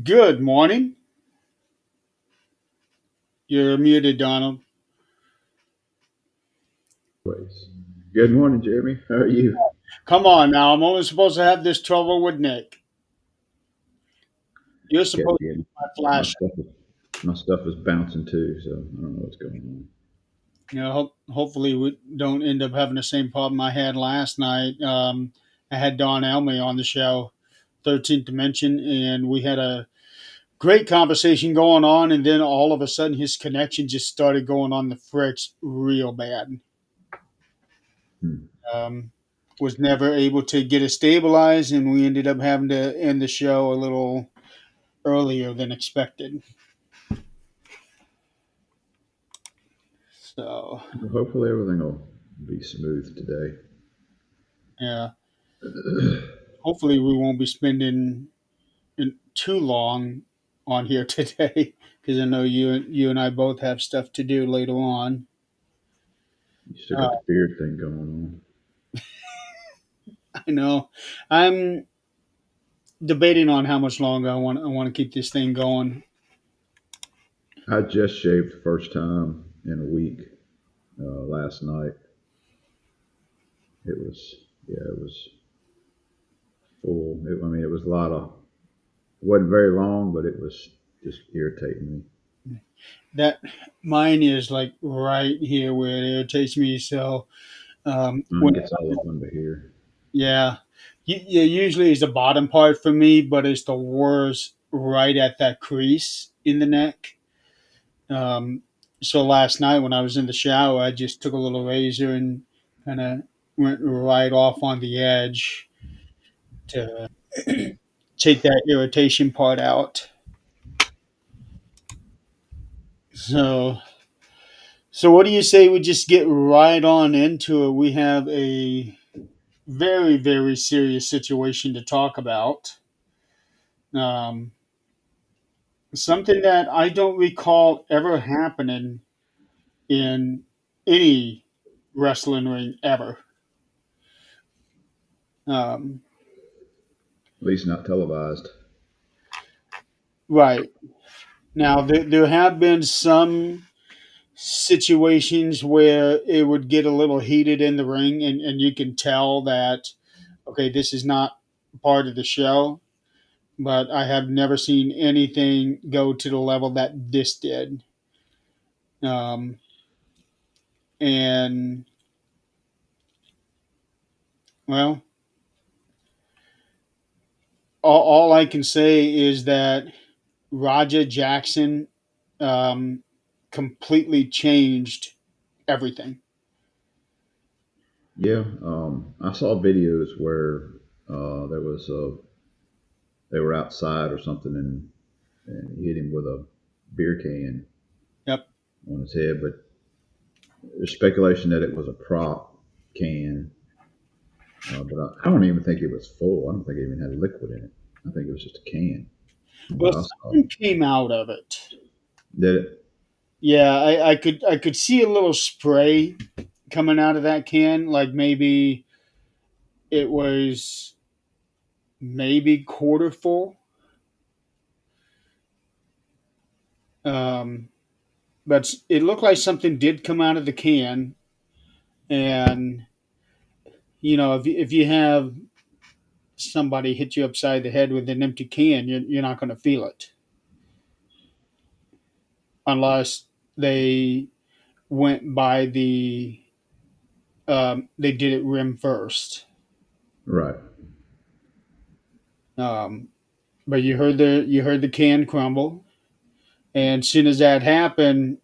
Good morning. You're muted, Donald. Place. Good morning, Jeremy. How are you? Come on now. I'm only supposed to have this trouble with Nick. You're Kept supposed to be getting my my flash. stuff. My stuff is bouncing too, so I don't know what's going on. Hopefully we don't end up having the same problem I had last night. I had Don Elmy on the show, 13th Dimension, and we had a great conversation going on, and then all of a sudden his connection just started going on the fritz real bad. Hmm. Um, was never able to get it stabilized, and we ended up having to end the show a little earlier than expected. So, Well, hopefully everything will be smooth today. yeah, hopefully we won't be spending too long on here today because I know you and I both have stuff to do later on. You still Uh, got the beard thing going I know I'm debating on how much longer I want to keep this thing going. on. I just shaved the first time in a week last night. It was it was full. I mean, it was a lot of. It wasn't very long, but it was just irritating me. That mine is like right here where it irritates me. So Mine when gets all up under here. yeah, yeah, usually it's the bottom part for me, but it's the worst right at that crease in the neck. Um, so last night when I was in the shower, I just took a little razor and kind of went right off on the edge to take that irritation part out. So, so what do you say we just get right on into it? We have a very, very serious situation to talk about. Um, Something that I don't recall ever happening in any wrestling ring ever. Um, At least not televised. right. Now, there have been some situations where it would get a little heated in the ring, and you can tell that, okay, this is not part of the show, but I have never seen anything go to the level that this did. Um, and, well, all I can say is that Raja Jackson um, completely changed everything. Yeah, I saw videos where there was they were outside or something, and he hit him with a beer can Yep. on his head. But there's speculation that it was a prop can, but I don't even think it was full. I don't think it even had liquid in it. I think it was just a can from Well, what I saw. something came out of it. Did it? Yeah, I could see a little spray coming out of that can, like maybe it was maybe quarter full. Um, but it looked like something did come out of the can, and if you have somebody hit you upside the head with an empty can, you're not going to feel it unless they went by they did it rim first. Right. Um, but you heard the can crumble, and as soon as that happened,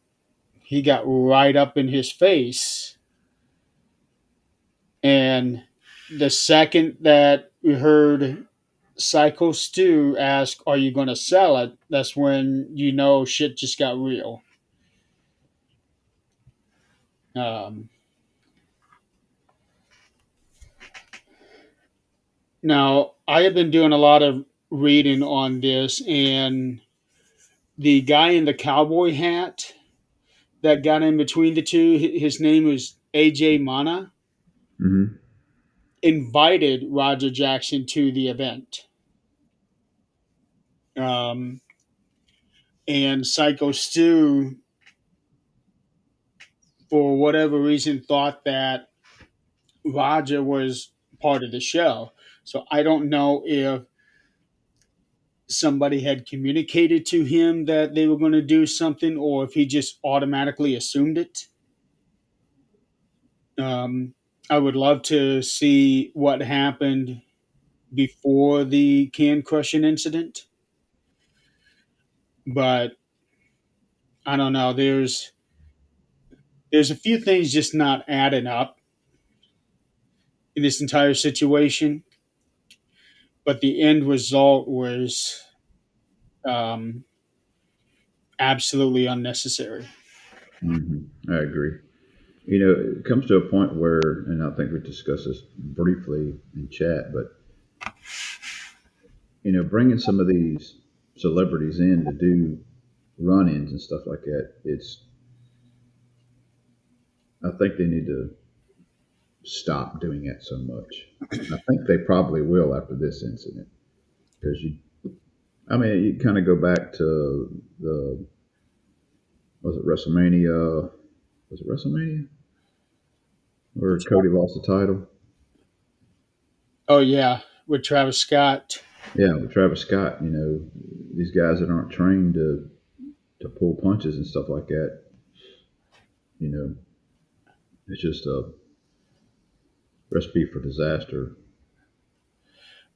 he got right up in his face. And the second that we heard Psycho Stu ask, "Are you going to sell it?" That's when shit just got real. Um, Now I have been doing a lot of reading on this, and the guy in the cowboy hat that got in between the two, his name was AJ Mana, Hmm. invited Roger Jackson to the event. Um, and Psycho Stu, for whatever reason, thought that Roger was part of the show. So I don't know if somebody had communicated to him that they were going to do something or if he just automatically assumed it. Um, I would love to see what happened before the can crushing incident, but I don't know. There's a few things just not adding up in this entire situation, but the end result was um, absolutely unnecessary. I agree. You know, it comes to a point where, and I think we discussed this briefly in chat, but bringing some of these celebrities in to do run-ins and stuff like that, I think they need to stop doing that so much. I think they probably will after this incident because I mean, you kind of go back to the, was it WrestleMania? Was it WrestleMania where Cody lost the title? Oh yeah, with Travis Scott. Yeah, with Travis Scott. These guys that aren't trained to pull punches and stuff like that. You know, it's just a recipe for disaster.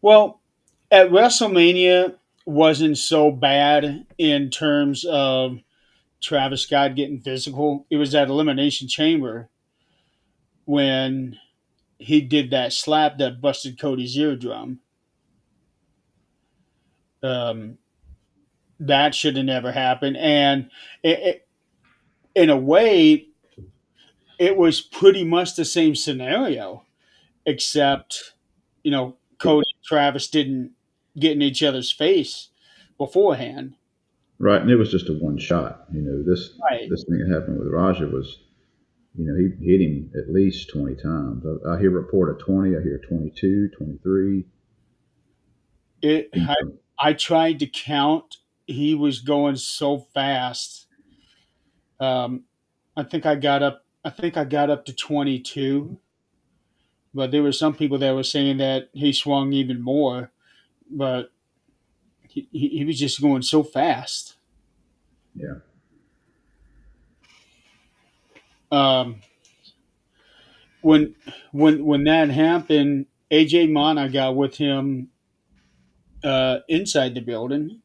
Well, at WrestleMania wasn't so bad in terms of Travis Scott getting physical. It was at Elimination Chamber when he did that slap that busted Cody's eardrum. Um, that should have never happened. And in a way, it was pretty much the same scenario, except, Cody and Travis didn't get in each other's face beforehand. Right, and it was just a one shot. Right. This thing that happened with Raja was, he hit him at least 20 times. I hear report of 20, I hear 22, 23. It, You I, know, I tried to count. He was going so fast. Um, I think I got up to 22, but there were some people that were saying that he swung even more. But he was just going so fast. yeah, Um, when when that happened, AJ Mana got with him inside the building,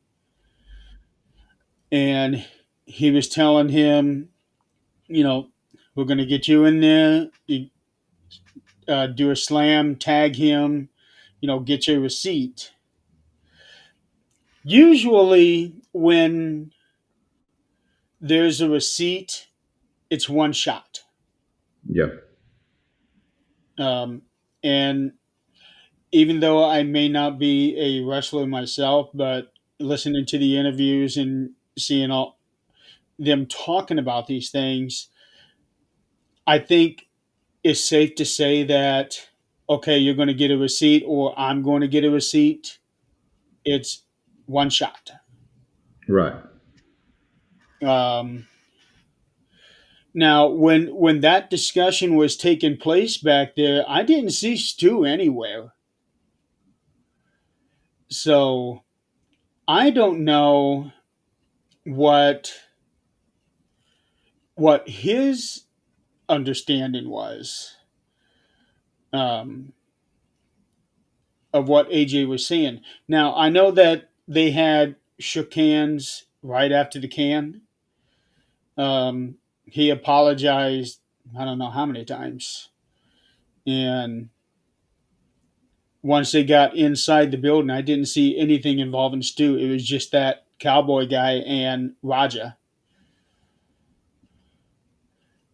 and he was telling him, you know, we're going to get you in there. You, do a slam, tag him, get your receipt. Usually, when there's a receipt, it's one shot. yeah, Um, and even though I may not be a wrestler myself, but listening to the interviews and seeing all them talking about these things, I think it's safe to say that okay, you're going to get a receipt, or I'm going to get a receipt. It's one shot. right, Um, Now, when that discussion was taking place back there, I didn't see Stu anywhere. So I don't know what his understanding was um, of what AJ was saying. Now I know that they had shook hands right after the can. He apologized. I don't know how many times, and once they got inside the building, I didn't see anything involving Stu. It was just that cowboy guy and Raja.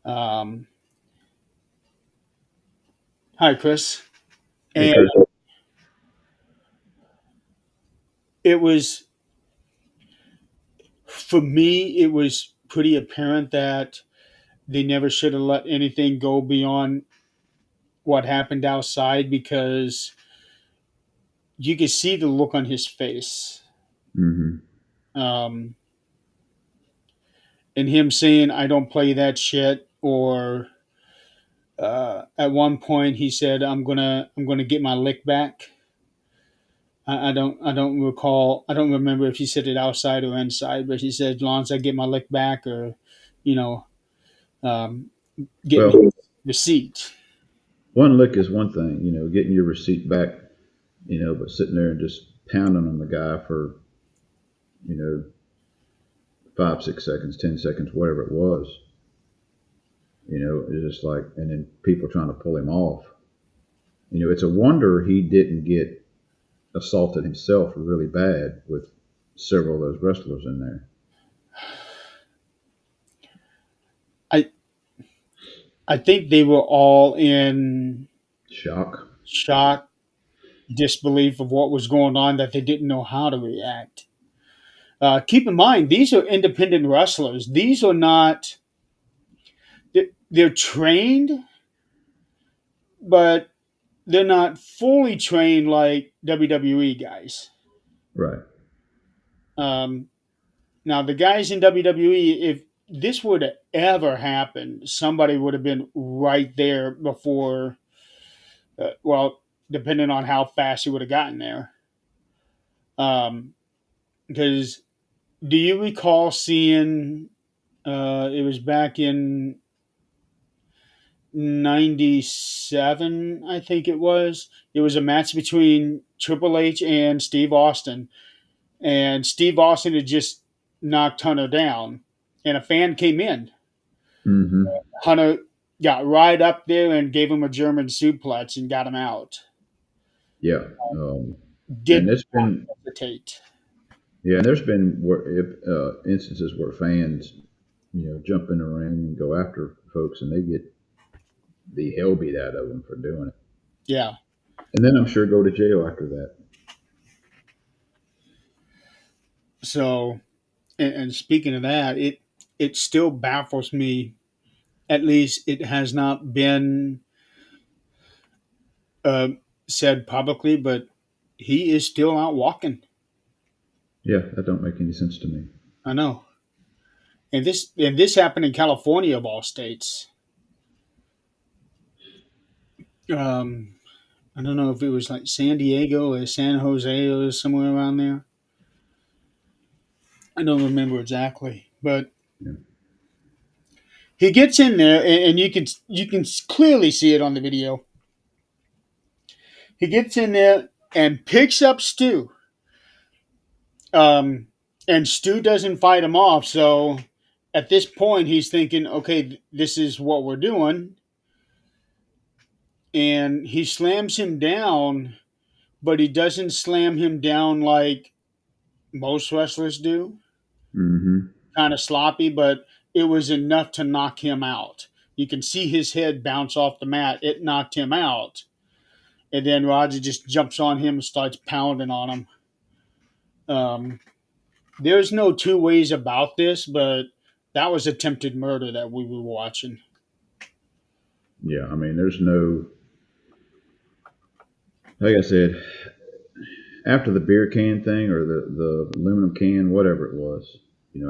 Um, Hi, Chris. hey And Chris. it was, for me, it was pretty apparent that they never should have let anything go beyond what happened outside because you could see the look on his face. Mm-hmm. Um, and him saying, "I don't play that shit," or at one point he said, I'm gonna get my lick back." I don't recall. I don't remember if he said it outside or inside, but he said, "As long as I get my lick back, or you know, um, getting Well, his receipt." one lick is one thing, getting your receipt back, but sitting there and just pounding on the guy for, you know, 5, 6 seconds, 10 seconds, whatever it was, it's just like, and then people trying to pull him off. It's a wonder he didn't get assaulted himself really bad with several of those wrestlers in there. I I think they were all in Shock. shock, disbelief of what was going on, that they didn't know how to react. Keep in mind, these are independent wrestlers. These are not. They're trained, but they're not fully trained like WWE guys. Right. Um, Now, the guys in WWE, if this would have ever happened, somebody would have been right there before. Well, depending on how fast he would have gotten there. Because do you recall seeing? It was back in '97, I think it was. It was a match between Triple H and Steve Austin, and Steve Austin had just knocked Hunter down, and a fan came in. Mm-hmm. Hunter got right up there and gave him a German suplex and got him out. Yeah. And Did there's not been, hesitate. yeah, and there's been instances where fans, jump in the ring and go after folks, and they get the hell beat out of them for doing it. Yeah. And then I'm sure go to jail after that. So, and speaking of that, it still baffles me. At least it has not been uh, said publicly, but he is still out walking. Yeah, that don't make any sense to me. I know. And this happened in California of all states. Um, I don't know if it was like San Diego or San Jose or somewhere around there. I don't remember exactly, but Yeah. he gets in there, and you can clearly see it on the video. He gets in there and picks up Stu, um, and Stu doesn't fight him off. So at this point, he's thinking, okay, this is what we're doing, and he slams him down, but he doesn't slam him down like most wrestlers do. Mm-hmm. Kind of sloppy, but it was enough to knock him out. You can see his head bounce off the mat. It knocked him out. And then Roger just jumps on him and starts pounding on him. Um, there's no two ways about this, but that was attempted murder that we were watching. Yeah, I mean, there's no, like I said, after the beer can thing or the aluminum can, whatever it was,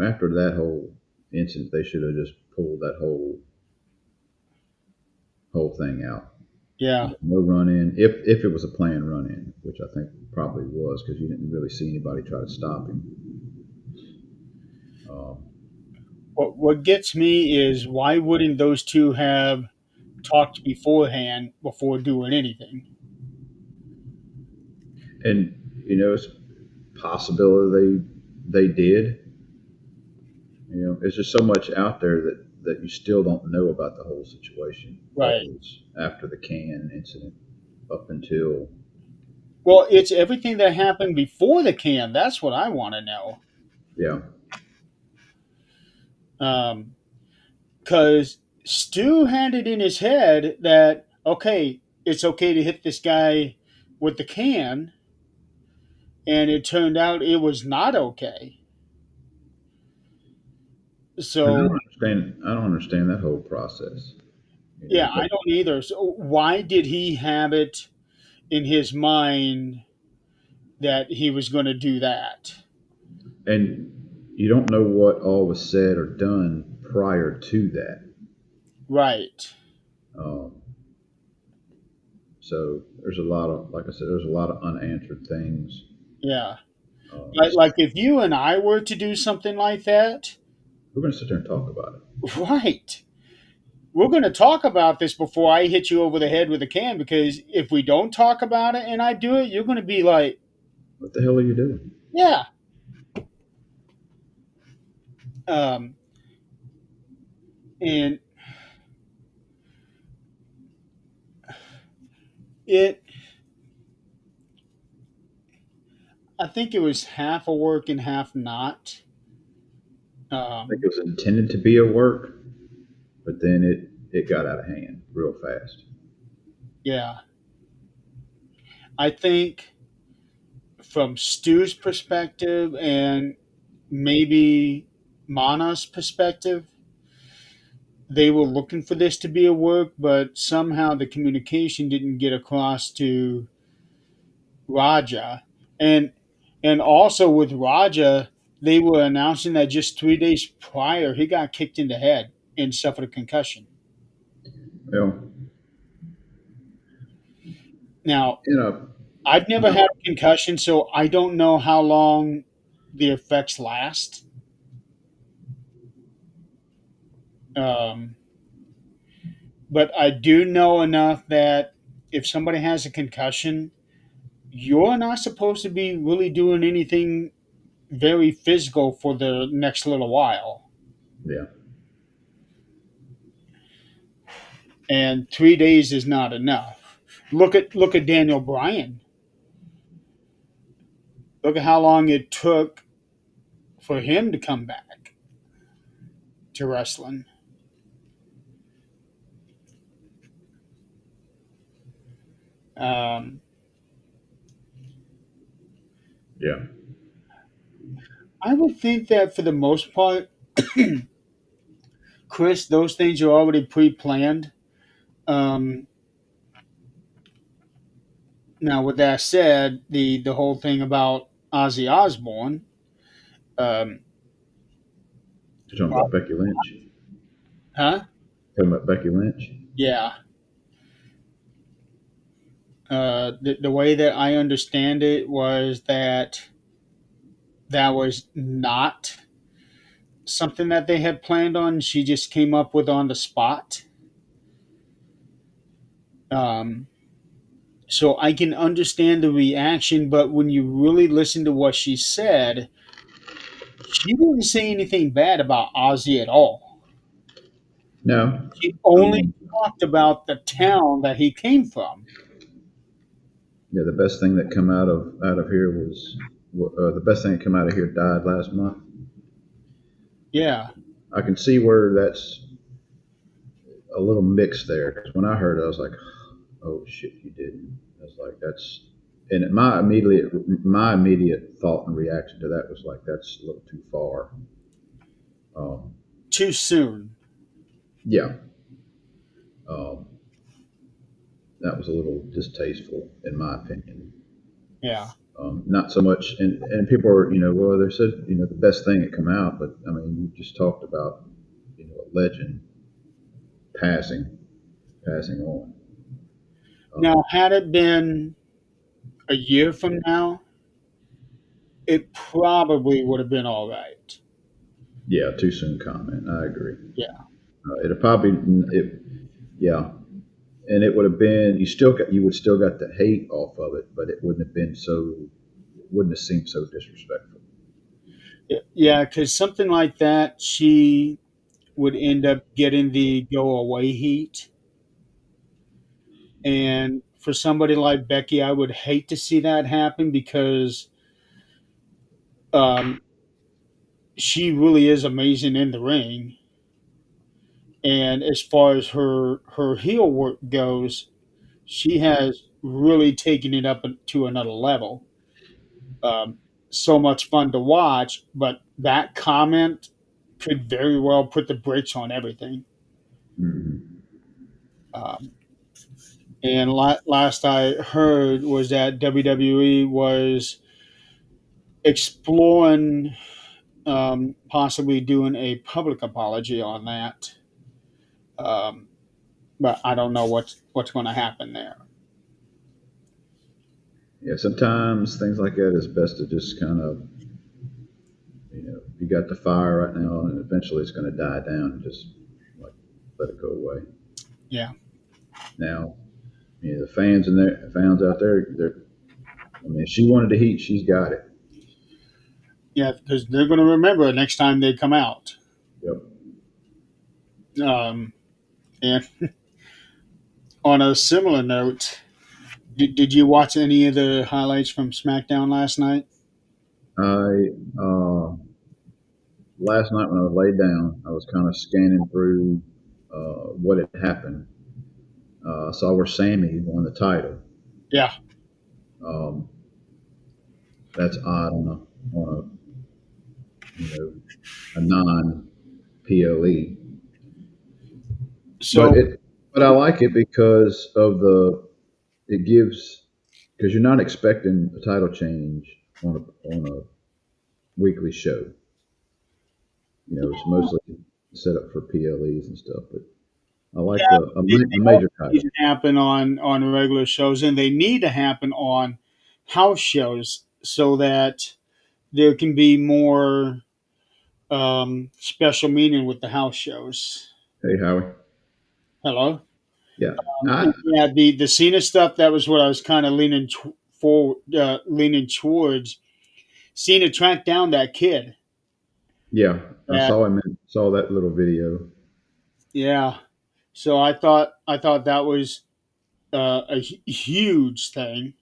after that whole incident, they should have just pulled that whole thing out. Yeah. No run in, if it was a planned run in, which I think probably was because you didn't really see anybody try to stop him. Um, What gets me is, why wouldn't those two have talked beforehand before doing anything? and it's possibility they did. There's just so much out there that you still don't know about the whole situation. Right. Always after the can incident, up until Well, it's everything that happened before the can. That's what I want to know. yeah, Because Stu had it in his head that, okay, it's okay to hit this guy with the can, and it turned out it was not okay. and So I don't understand that whole process. yeah, But I don't either. So why did he have it in his mind that he was going to do that? And you don't know what all was said or done prior to that. Right. Um, so there's a lot of, like I said, there's a lot of unanswered things. Yeah. Um, Like if you and I were to do something like that, we're going to sit there and talk about it. right. We're going to talk about this before I hit you over the head with a can, because if we don't talk about it and I do it, you're going to be like, What the hell are you doing? yeah. Um, and it, I think it was half a work and half not. I think Um, it was intended to be a work, but then it got out of hand real fast. yeah. I think from Stu's perspective and maybe Mana's perspective, they were looking for this to be a work, but somehow the communication didn't get across to Raja. And also with Raja, they were announcing that just 3 days prior he got kicked in the head and suffered a concussion. Well, Now, you know, I've never had a concussion, so I don't know how long the effects last. Um, but I do know enough that if somebody has a concussion, you're not supposed to be really doing anything very physical for the next little while. yeah, And 3 days is not enough. Look at Daniel Bryan. Look at how long it took for him to come back to wrestling. Um, yeah, I would think that for the most part, Chris, those things are already pre-planned. Um, Now, with that said, the whole thing about Ozzy Osbourne, um, you're talking about Becky Lynch. huh? Talking about Becky Lynch. Yeah. The way that I understand it was that that was not something that they had planned on. She just came up with on the spot. Um, so I can understand the reaction, but when you really listen to what she said, she didn't say anything bad about Ozzy at all. No, She only um, talked about the town that he came from. yeah, the best thing that come out of here was the best thing that come out of here died last month. Yeah. I can see where that's a little mixed there. 'Cause when I heard it, I was like, "Oh shit, you didn't." I was like, "That's," and my immediate thought and reaction to that was like, "That's a little too far." Um, Too soon. yeah, um, that was a little distasteful, in my opinion. Yeah. Not so much, and people are, well, they said, the best thing that come out, but I mean, you just talked about, a legend passing, passing on. Now, Um, had it been a year from now, it probably would have been all right. yeah, too soon comment. I agree. Yeah. It'd probably, yeah, and it would have been, you would still got the hate off of it, but it wouldn't have seemed so disrespectful. Yeah, because something like that, she would end up getting the go away heat. And for somebody like Becky, I would hate to see that happen because um, she really is amazing in the ring. And as far as her heel work goes, she has really taken it up to another level. Um, so much fun to watch, but that comment could very well put the brakes on everything. Hmm. Um, and last I heard was that WWE was exploring possibly doing a public apology on that. Um, but I don't know what's going to happen there. Yeah, sometimes things like that is best to just kind of, you got the fire right now, and eventually it's going to die down and just like let it go away. Yeah, Now, the fans out there, I mean, if she wanted the heat, she's got it. yeah, because they're going to remember it next time they come out. Yep. Um, and on a similar note, did you watch any of the highlights from SmackDown last night? I Last night when I was laid down, I was kind of scanning through what had happened. I saw where Sammy won the title. Yeah. Um, that's odd a non PLE, but So I like it because of the it gives because you're not expecting a title change on a weekly show. It's mostly set up for PLEs and stuff, but I like they a also major need title. to happen on regular shows, and they need to happen on house shows so that there can be more special meaning with the house shows. Hey, Howie. Hello. Yeah, I Yeah, the Cena stuff. That was what I was kind of leaning towards. Cena tracked down that kid. yeah, I That saw that little video. Yeah. So I thought that was huge thing.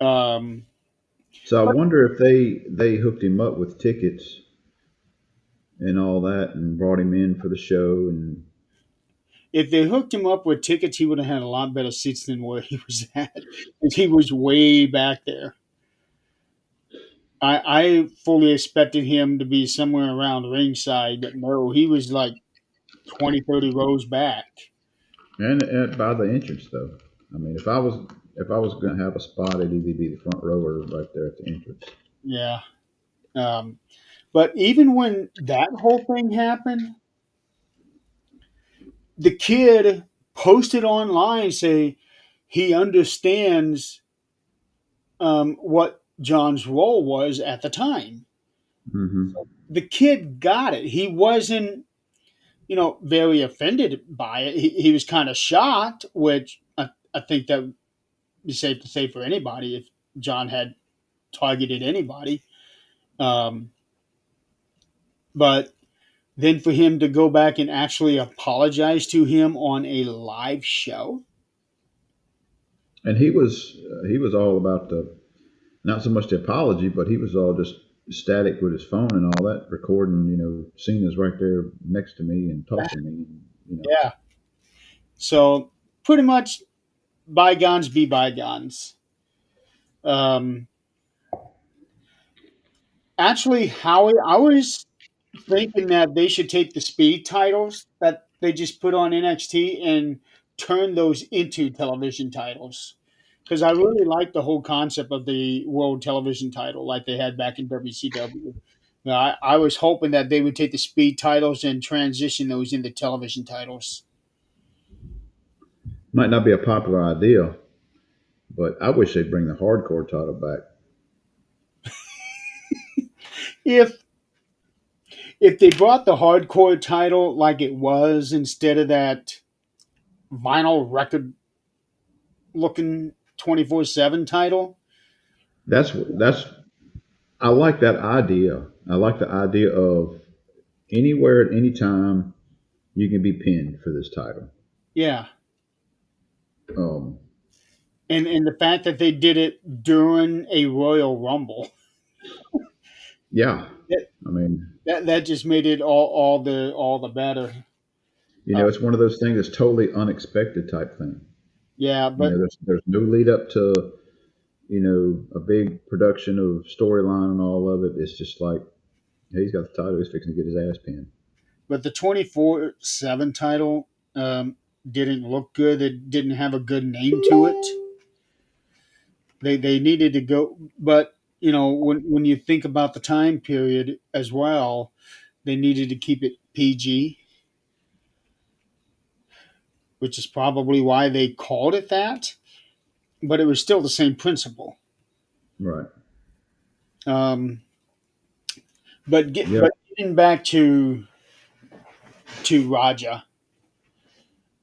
Um, So I wonder if they hooked him up with tickets and all that, and brought him in for the show. And if they hooked him up with tickets, he would have had a lot better seats than where he was at. 'Cause he was way back there. I fully expected him to be somewhere around ringside, but no, he was like 20, 30 rows back. by the entrance though. I mean, if I was going to have a spot, it'd either be the front row or right there at the entrance. Yeah. Um, but even when that whole thing happened, the kid posted online say he understands what John's role was at the time. Hmm. The kid got it. He wasn't, very offended by it. He was kind of shocked, which I think that would be safe to say for anybody if John had targeted anybody. Um, but then for him to go back and actually apologize to him on a live show. And he was all about the not so much the apology, but he was all just static with his phone and all that, recording. Cena's right there next to me and talking to me. You know, Yeah. So pretty much bygones be bygones. Um, Actually, Howie, I was thinking that they should take the speed titles that they just put on NXT and turn those into television titles. Because I really like the whole concept of the world television title like they had back in WCW. Now, I was hoping that they would take the speed titles and transition those into television titles. might not be a popular idea, but I wish they'd bring the hardcore title back. If if they brought the hardcore title like it was instead of that vinyl record looking 24/7 title, That's I like that idea. I like the idea of anywhere at any time you can be pinned for this title. yeah. Um, And the fact that they did it during a Royal Rumble, yeah, that I mean, that just made it all the better. it's one of those things that's totally unexpected type thing. Yeah, but There's no lead up to a big production of storyline and all of it. It's just like, hey, he's got the title. He's fixing to get his ass pinned. but the 24/7 title didn't look good. It didn't have a good name to it. They needed to go, but when you think about the time period as well, they needed to keep it PG, which is probably why they called it that. But it was still the same principle. Right. Um, Yeah. but getting back to Raja,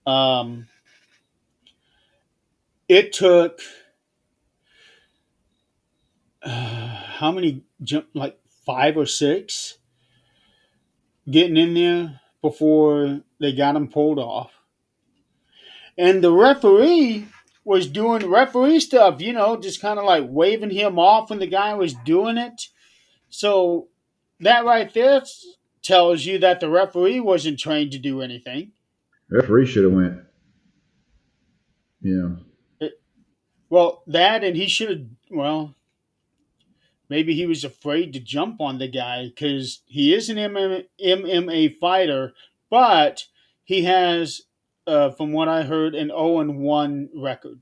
um, it took how many jump like five or six getting in there before they got him pulled off, and the referee was doing referee stuff, just kind of like waving him off when the guy was doing it. So that right there tells you that the referee wasn't trained to do anything. Referee should have went. Yeah. Well, that and he should have. Well, maybe he was afraid to jump on the guy because he is an MMA fighter, but he has, from what I heard, an 0-1 record.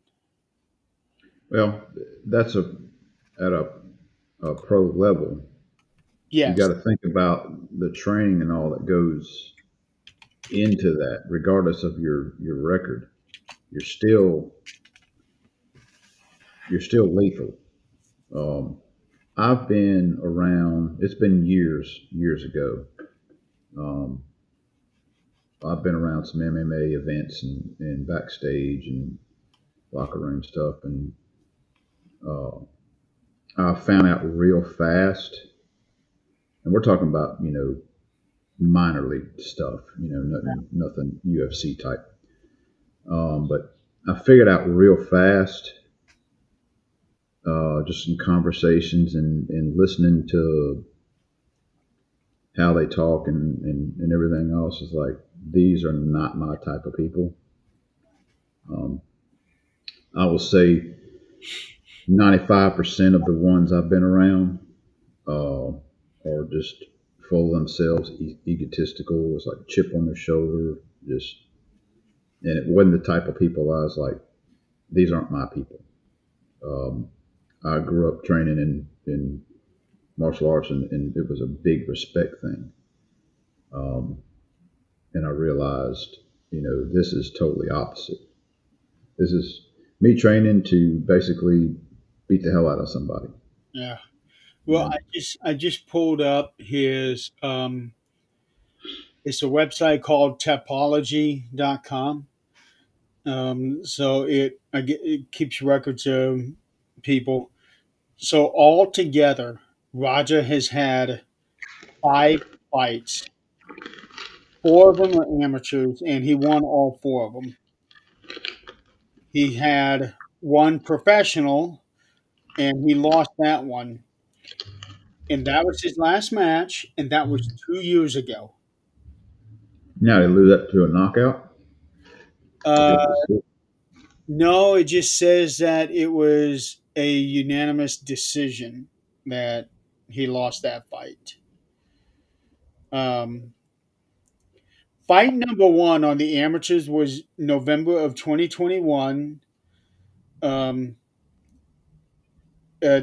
Well, that's at a pro level. You got Yes. to think about the training and all that goes into that, regardless of your record. You're still you're still lethal. Um, I've been around. It's been years ago. Um, I've been around some MMA events and backstage and locker room stuff, and uh, I found out real fast. And we're talking about minor league stuff, nothing UFC type. But I figured out real fast, just in conversations and listening to how they talk and everything else is like, these are not my type of people. Um, I will say 95% of the ones I've been around uh, are just full of themselves, egotistical. It's like chip on their shoulder, just, and it wasn't the type of people I was like, these aren't my people. Um, I grew up training in martial arts, and it was a big respect thing. Um, and I realized, this is totally opposite. This is me training to basically beat the hell out of somebody. Yeah. You Well, know, I just pulled up his. It's a website called Topology.com. So it keeps records of people. So altogether, Raja has had 5 fights. 4 of them are amateurs, and he won all 4 of them. He had one professional, and he lost that one. And that was his last match, and that was 2 years ago. now they lose that to a knockout. Uh, Split decision. no, it just says that it was a unanimous decision that he lost that fight. Um, Fight number one on the amateurs was November of 2021. Um, uh,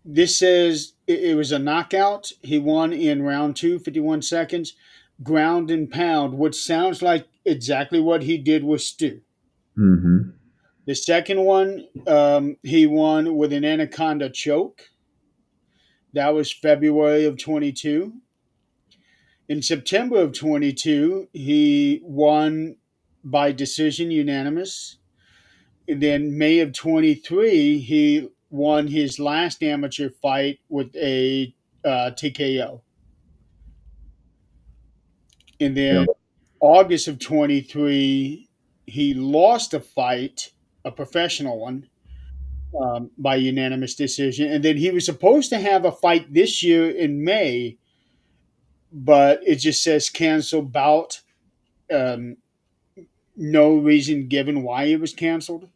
this says it was a knockout. He won in round two, 51 seconds, ground and pound, which sounds like exactly what he did with Stu. Mm-hmm. The second one, he won with an anaconda choke. That was February of 22. In September of 22, he won by decision unanimous. And then May of 23, he won his last amateur fight with a TKO. And Yeah. then August of 23, he lost a fight, a professional one, by unanimous decision. And then he was supposed to have a fight this year in May, but it just says canceled bout. Um, no reason given why it was canceled.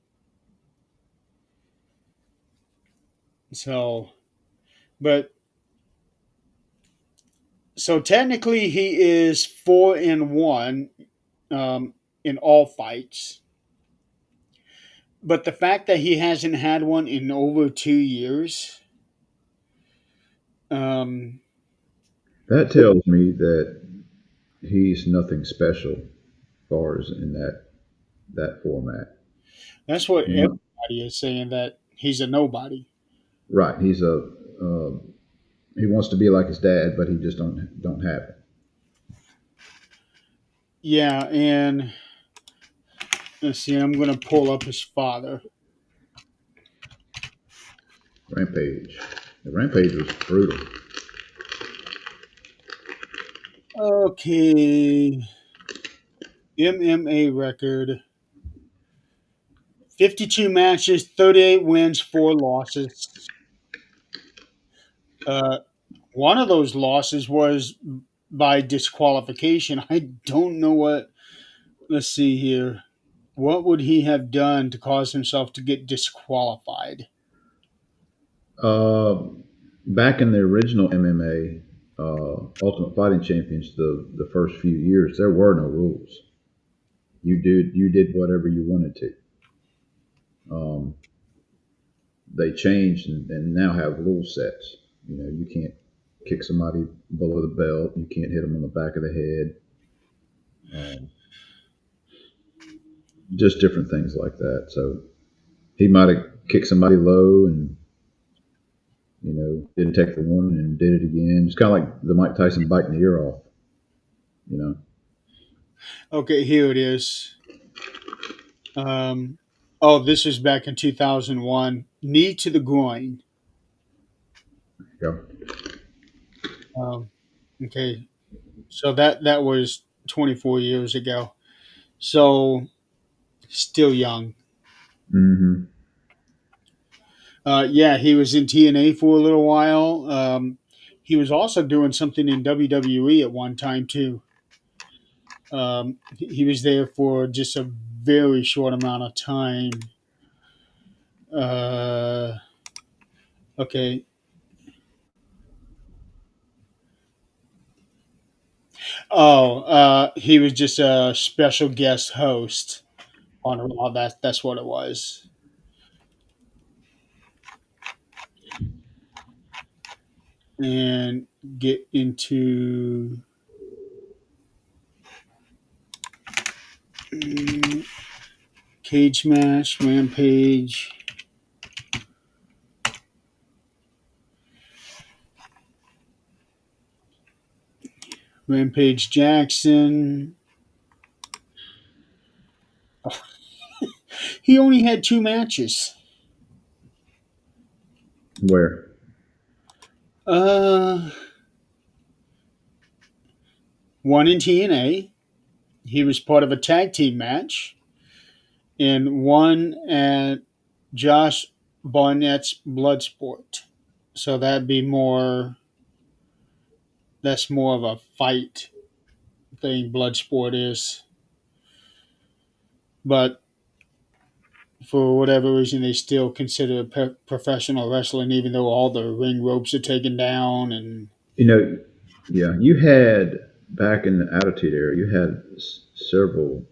So, but so technically he is 4-1 um, in all fights. But the fact that he hasn't had one in over 2 years, Um, That tells me that he's nothing special as far as in that format. that's what You know, everybody is saying, that he's a nobody. right? Uh, he wants to be like his dad, but he just don't have it. Yeah, and let's see. I'm going to pull up his father. Rampage. The Rampage was brutal. Okay, MMA record: 52 matches, 38 wins, 4 losses. Uh, one of those losses was by disqualification. I don't know what. Let's see here. What would he have done to cause himself to get disqualified? Uh, Back in the original MMA, Ultimate Fighting Champions, the first few years, there were no rules. You did whatever you wanted to. Um, they changed and now have rule sets. You know, you can't kick somebody below the belt. You can't hit them on the back of the head. Um, just different things like that. So he might have kicked somebody low and didn't take the warning and did it again. It's kind of like the Mike Tyson biting the ear off. You know, Okay, here it is. Um, oh, this is back in 2001. Knee to the groin. yeah. Um, okay, so that was 24 years ago. So still young. Mm-hmm. Yeah, he was in TNA for a little while. He was also doing something in WWE at one time too. He was there for just a very short amount of time. Uh, okay. Oh, he was just a special guest host on Raw. That's what it was. And get into mm, cage match, Rampage, Rampage Jackson. He only had 2 matches. Where? Uh, one in TNA. He was part of a tag team match, and one at Josh Barnett's Bloodsport. So that'd be more. That's more of a fight thing. Bloodsport is, but for whatever reason, they still consider it professional wrestling, even though all the ring ropes are taken down. And You know, yeah. You had back in the Attitude Era, you had several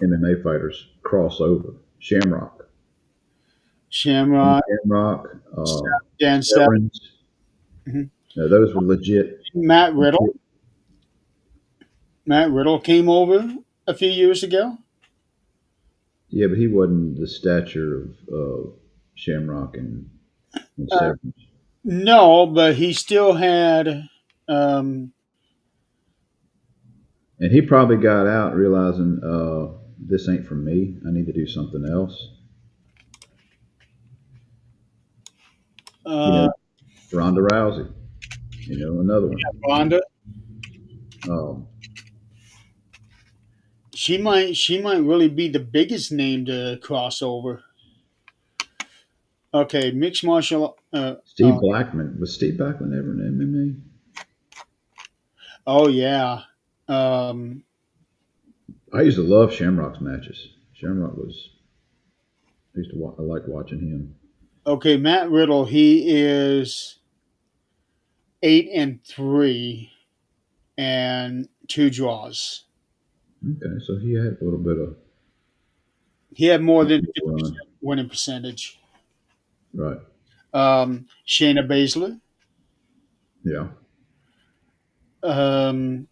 MMA fighters cross over. Shamrock, Shamrock, Shamrock, Dan Severn, Sevens. Those were legit. Matt Riddle. Matt Riddle came over a few years ago. Yeah, but he wasn't the stature of Shamrock and Uh, Sevens. no, but he still had. Um, And he probably got out realizing this ain't for me. I need to do something else. You uh, know, Ronda Rousey. Another one. Ronda. Um, She might really be the biggest name to cross over. Okay, mixed martial. Steve Blackman, was Steve Blackman ever in MMA? Oh yeah. Um, I used to love Shamrock's matches. Shamrock was. I used to. I like watching him. okay, Matt Riddle. He is 8-3 and 2 draws. Okay, so he had a little bit of He had more than run. 50% winning percentage. Right. Shayna Baszler. Yeah. Um,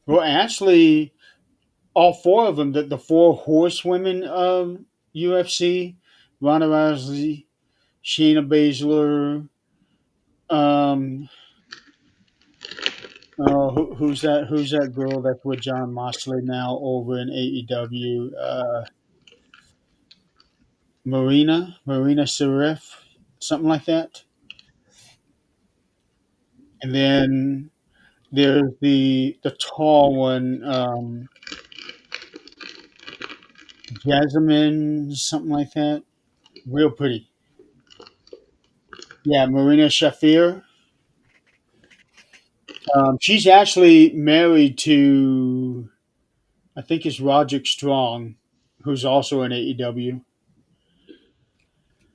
well, actually, all four of them, the four horsewomen of UFC, Ronda Rousey, Shayna Baszler, um, who's that? Who's that girl that's with John Moxley now over in AEW? Marina Sirif, something like that. And then there's the tall one, Jasmine, something like that. Real pretty. Yeah, Marina Shafir. She's actually married to, I think it's Roderick Strong, who's also in AEW.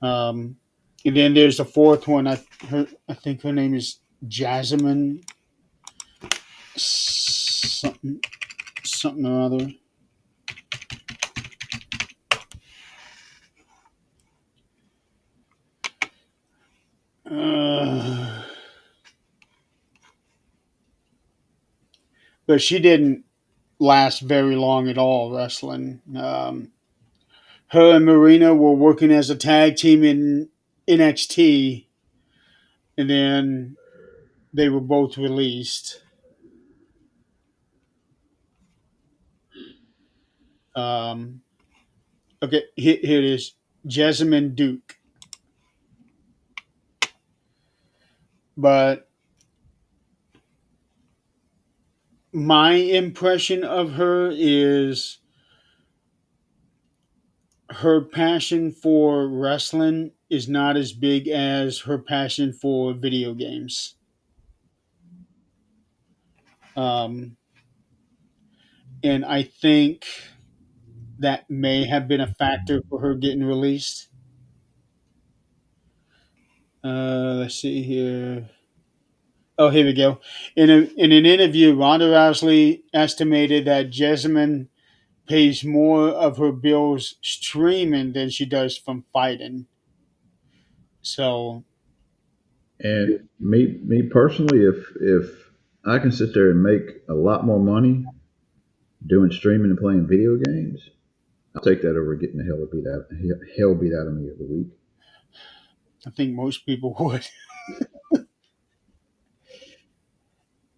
Um, and then there's the fourth one. I think her name is Jasmine something something or other. Uh, but she didn't last very long at all wrestling. Her and Marina were working as a tag team in NXT, and then they were both released. Um, okay, here it is. Jessamine Duke. But my impression of her is her passion for wrestling is not as big as her passion for video games. Um, and I think that may have been a factor for her getting released. Let's see here. Oh, here we go. In an interview, Ronda Rousey estimated that Jessamine pays more of her bills streaming than she does from fighting. So, And me personally, if I can sit there and make a lot more money doing streaming and playing video games, I'll take that over getting the hell beat out of me every week. I think most people would.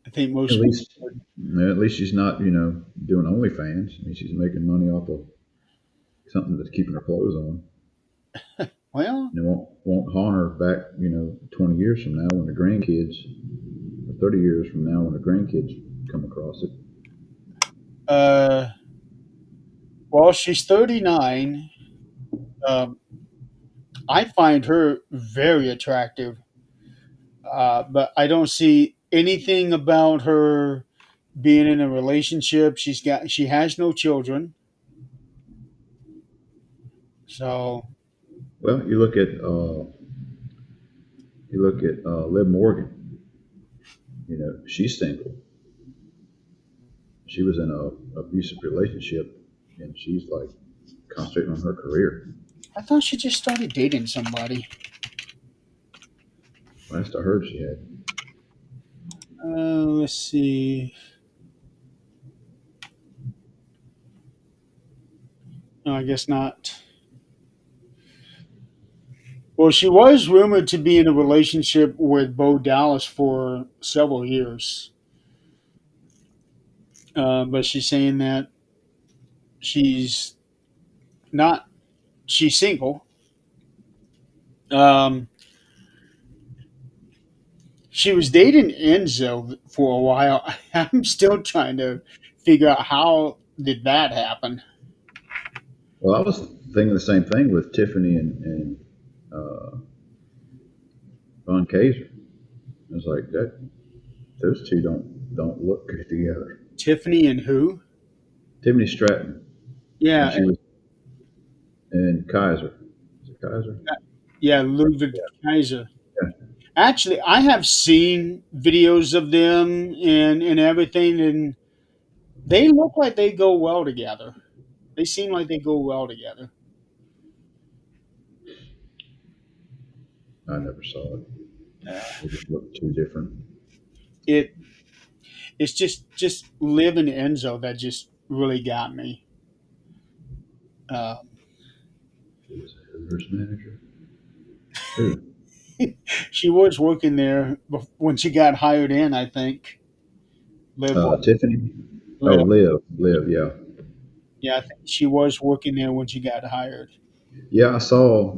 I think At most people least, would. at least she's not, doing OnlyFans. I mean, she's making money off of something that's keeping her clothes on. Well, And it won't haunt her back, 20 years from now when the grandkids, or 30 years from now when the grandkids come across it. uh, well, she's 39. Um, I find her very attractive, but I don't see anything about her being in a relationship. She has no children, so Well, you look at Liv Morgan. She's single. She was in a abusive relationship, and she's like concentrating on her career. I thought she just started dating somebody. Last I heard, she had. Let's see. No, I guess not. Well, she was rumored to be in a relationship with Bo Dallas for several years, but she's saying that she's not. She's single. Um, she was dating Enzo for a while. I'm still trying to figure out how did that happen. Well, I was thinking the same thing with Tiffany and uh, Von Kaiser. I was like, that those two don't look good together. Tiffany and who? Tiffany Stratton, when Yeah, she was in Kaiser. Is it Kaiser? yeah, Ludwig Kaiser. Yeah. Actually, I have seen videos of them and everything, and they look like they go well together. They seem like they go well together. I never saw it. They just look too different. It it's just Liv and Enzo that just really got me. Uh, He was a Hooters manager. Who? she was working there when she got hired in. I think Liv was. Tiffany. Oh, Liv. Live. Yeah, Yeah, I think she was working there when she got hired. yeah. I saw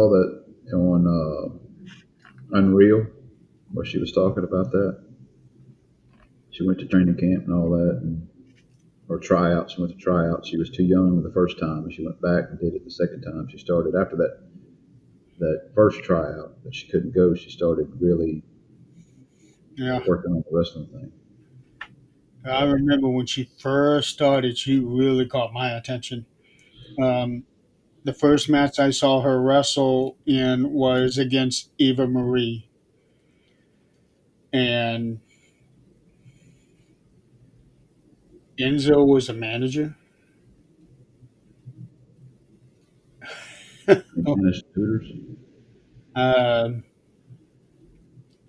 that on Unreal where she was talking about that. She went to training camp and all that, and or tryouts. She went to tryouts. She was too young the first time, and she went back and did it the second time. She started after that first tryout that she couldn't go. She started really Yeah, working on the wrestling thing. I remember when she first started, she really caught my attention. Um, the first match I saw her wrestle in was against Eva Marie, and Enzo was a manager. And managed Hooters. Um,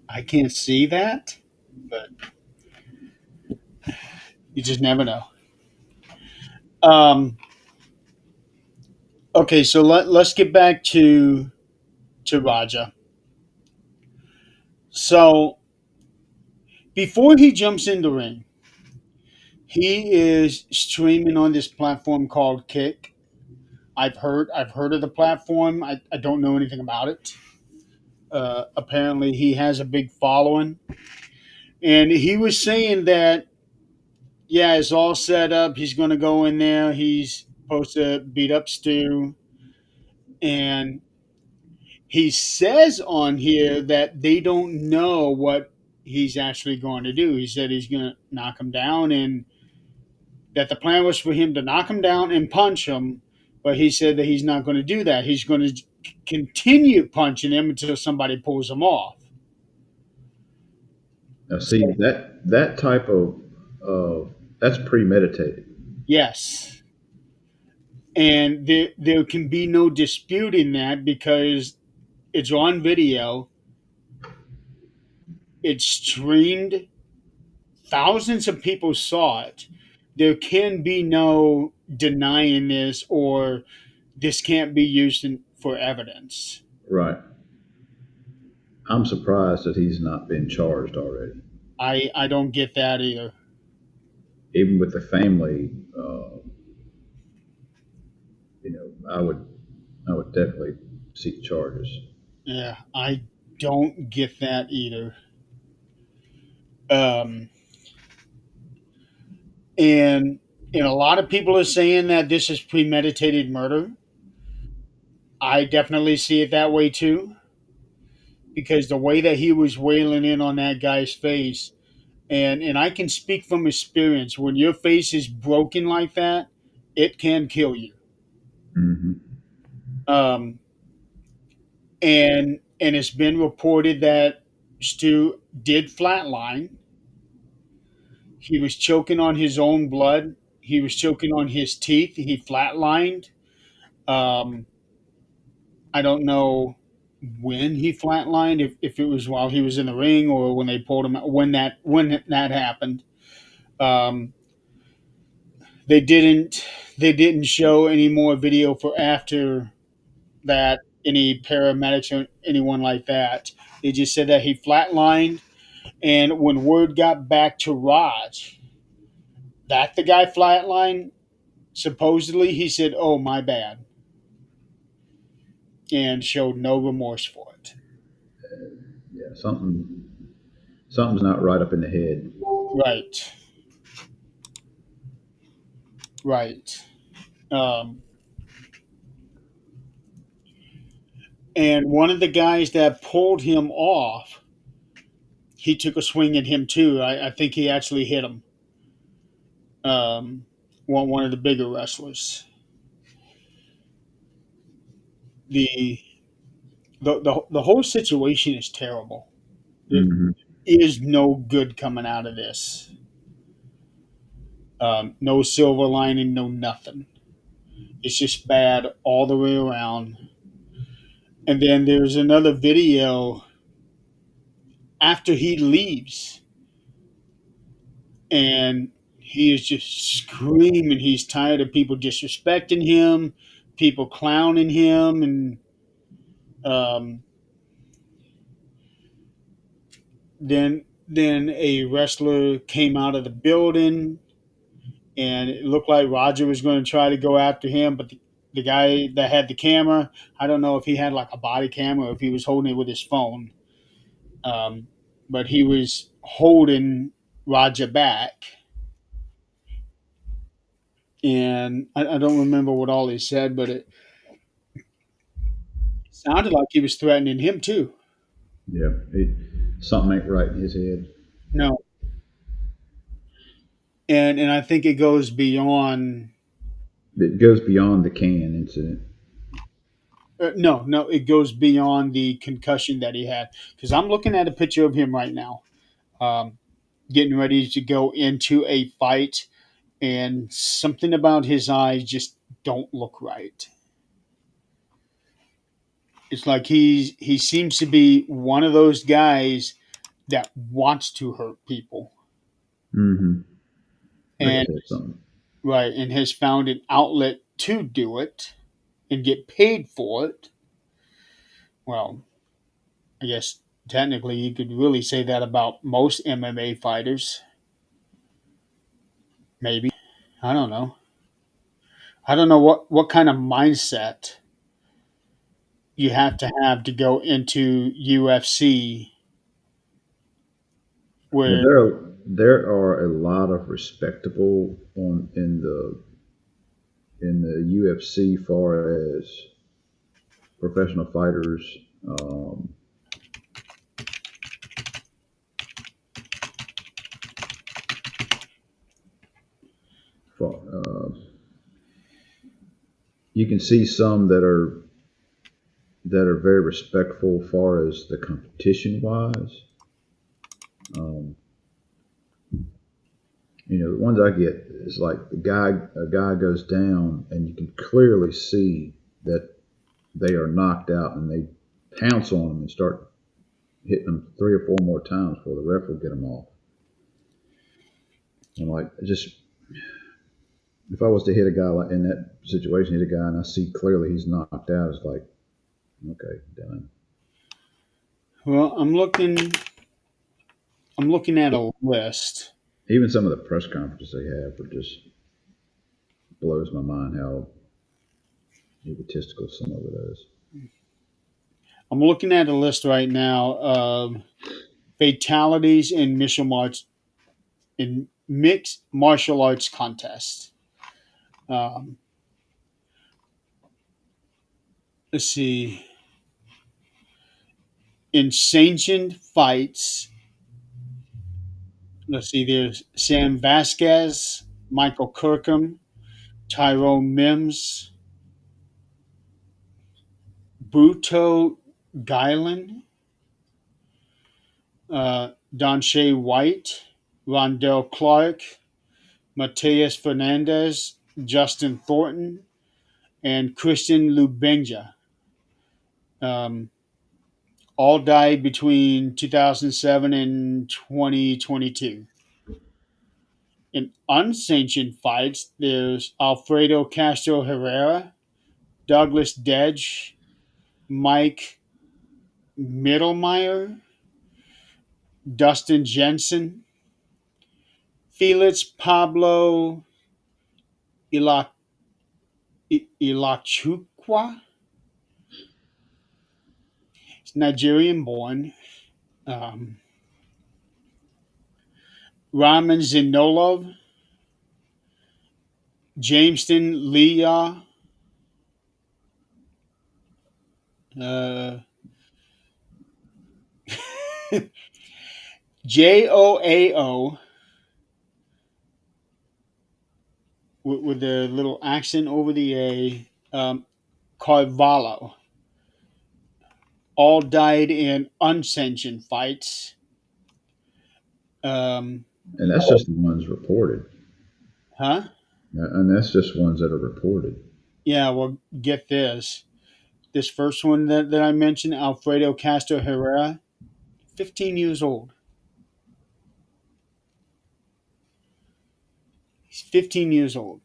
I can't see that, but you just never know. Um, okay, so let's get back to Raja. So before he jumps in the ring, he is streaming on this platform called Kick. I've heard of the platform. I don't know anything about it. Apparently, he has a big following, and he was saying that yeah, it's all set up. He's going to go in there. He's supposed to beat up Stu, and he says on here that they don't know what he's actually going to do. He said he's going to knock him down, and that the plan was for him to knock him down and punch him, but he said that he's not going to do that. He's going to continue punching him until somebody pulls him off. Now, see that type of that's premeditated. Yes. And there can be no disputing that because it's on video, it's streamed, thousands of people saw it. There can be no denying this or this can't be used for evidence. Right. I'm surprised that he's not been charged already. I don't get that either. Even with the family, I would definitely seek charges. Yeah, I don't get that either. Um, and and a lot of people are saying that this is premeditated murder. I definitely see it that way too, because the way that he was wailing in on that guy's face, and I can speak from experience. When your face is broken like that, it can kill you. Hmm. Um, and it's been reported that Stu did flatline. He was choking on his own blood. He was choking on his teeth. He flatlined. Um, I don't know when he flatlined, if it was while he was in the ring or when they pulled him out, when that happened. Um, they didn't show any more video for after that, any paramedics or anyone like that. They just said that he flatlined, and when word got back to Raj that the guy flatlined, supposedly he said, "Oh, my bad," and showed no remorse for it. Yeah, something's not right up in the head. Right, right. Um, and one of the guys that pulled him off, he took a swing at him too. I think he actually hit him. Um, one of the bigger wrestlers. The the whole situation is terrible. There Hmm. is no good coming out of this. No silver lining, no nothing. It's just bad all the way around. And then there's another video after he leaves, and he is just screaming. He's tired of people disrespecting him, people clowning him, and um, then a wrestler came out of the building, and it looked like Roger was going to try to go after him, but the guy that had the camera, I don't know if he had like a body camera or if he was holding it with his phone, um, but he was holding Roger back, and I don't remember what all he said, but it sounded like he was threatening him too. Yeah, something ain't right in his head. No, and I think it goes beyond. It goes beyond the can incident. No, it goes beyond the concussion that he had. Because I'm looking at a picture of him right now, um, getting ready to go into a fight, and something about his eyes just don't look right. It's like he seems to be one of those guys that wants to hurt people, Mm-hmm. I can and tell something. right, and has found an outlet to do it and get paid for it. Well, I guess technically you could really say that about most MMA fighters. Maybe. I don't know. I don't know what kind of mindset you have to go into UFC Yeah, where there are a lot of respectable in the UFC far as professional fighters. Um, for, you can see some that are very respectful far as the competition wise. Um, the ones I get is like a guy goes down and you can clearly see that they are knocked out and they pounce on them and start hitting them 3 or 4 more times before the ref will get them off. And like just if I was to hit a guy like in that situation, hit a guy and I see clearly he's knocked out, it's like okay, done. well, I'm looking at a list. Even some of the press conferences they have are just blows my mind how egotistical some of it is. I'm looking at a list right now of fatalities in mixed martial arts contests. Um, let's see. In sanctioned fights, let's see. There's Sam Vasquez, Michael Kirkham, Tyrone Mims, Buto Guilan, Don Shea White, Rondell Clark, Mateus Fernandez, Justin Thornton, and Christian Lubenga. Um, all died between 2007 and 2022. In unsanctioned fights, there's Alfredo Castro Herrera, Douglas Dedge, Mike Mittelmeier, Dustin Jensen, Felix Pablo Ila- Ilachukwa. He's Nigerian born. Um, Raman Zinolov, Jameson Leah, uh, JOAO, with the little accent over the A, Carvalho, all died in unsanctioned fights. Um, And that's just the ones reported. huh? And that's just ones that are reported. Yeah, well, get this. This first one that I mentioned, Alfredo Castro Herrera, 15 years old. He's 15 years old.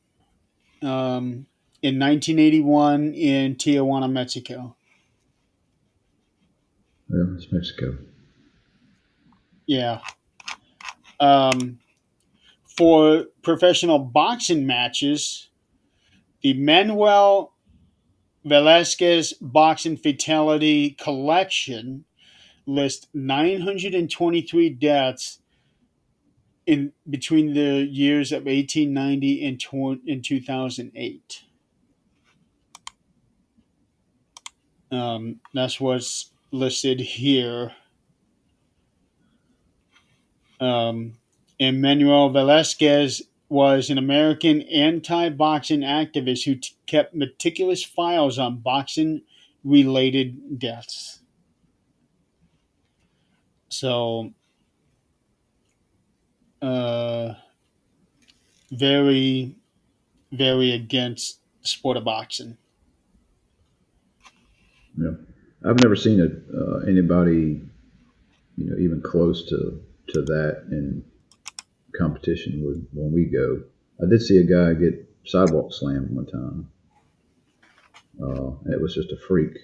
In 1981 in Tijuana, Mexico. Yeah, it's Mexico. Yeah. Um, for professional boxing matches, the Manuel Velasquez Boxing Fatality Collection lists 923 deaths in between the years of 1890 and 2008. That's what's listed here. Um, and Manuel Velasquez was an American anti boxing activist who kept meticulous files on boxing related deaths. So, uh, very, very against the sport of boxing. Yeah, I've never seen anybody, even close to that in competition with when we go. I did see a guy get sidewalk slammed one time. It was just a freak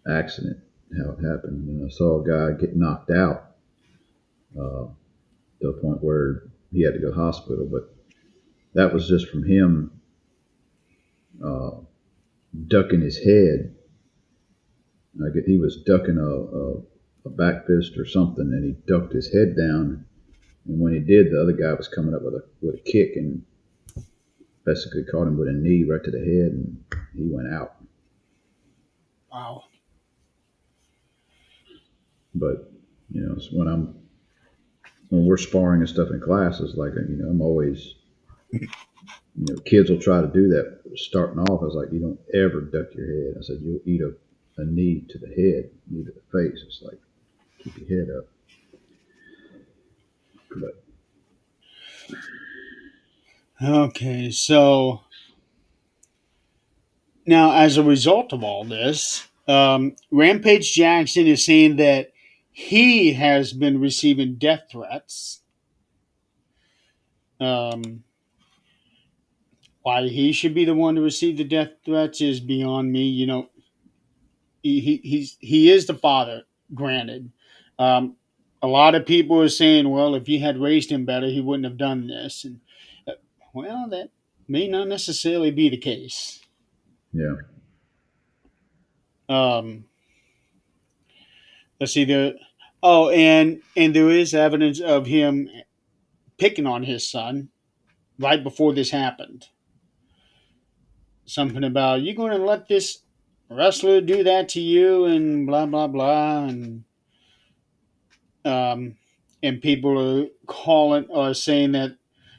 accident how it happened. And I saw a guy get knocked out uh, to a point where he had to go to the hospital, but that was just from him uh, ducking his head. Like he was ducking a back fist or something, and he ducked his head down. And when he did, the other guy was coming up with a kick and basically caught him with a knee right to the head, and he went out. Wow. But when we're sparring and stuff in classes, like I'm always, kids will try to do that starting off. I was like, you don't ever duck your head. I said you'll eat a knee to the head, knee to the face. It's like keep your head up. But Okay, so now as a result of all this, Rampage Jackson is saying that he has been receiving death threats. Um, why he should be the one to receive the death threats is beyond me. He is the father, granted. Um, a lot of people are saying, well, if you had raised him better, he wouldn't have done this. And well, that may not necessarily be the case. yeah, Um, let's see there. Oh, and there is evidence of him picking on his son right before this happened. Something about you going to let this wrestler do that to you and blah blah blah um, and people are calling or saying that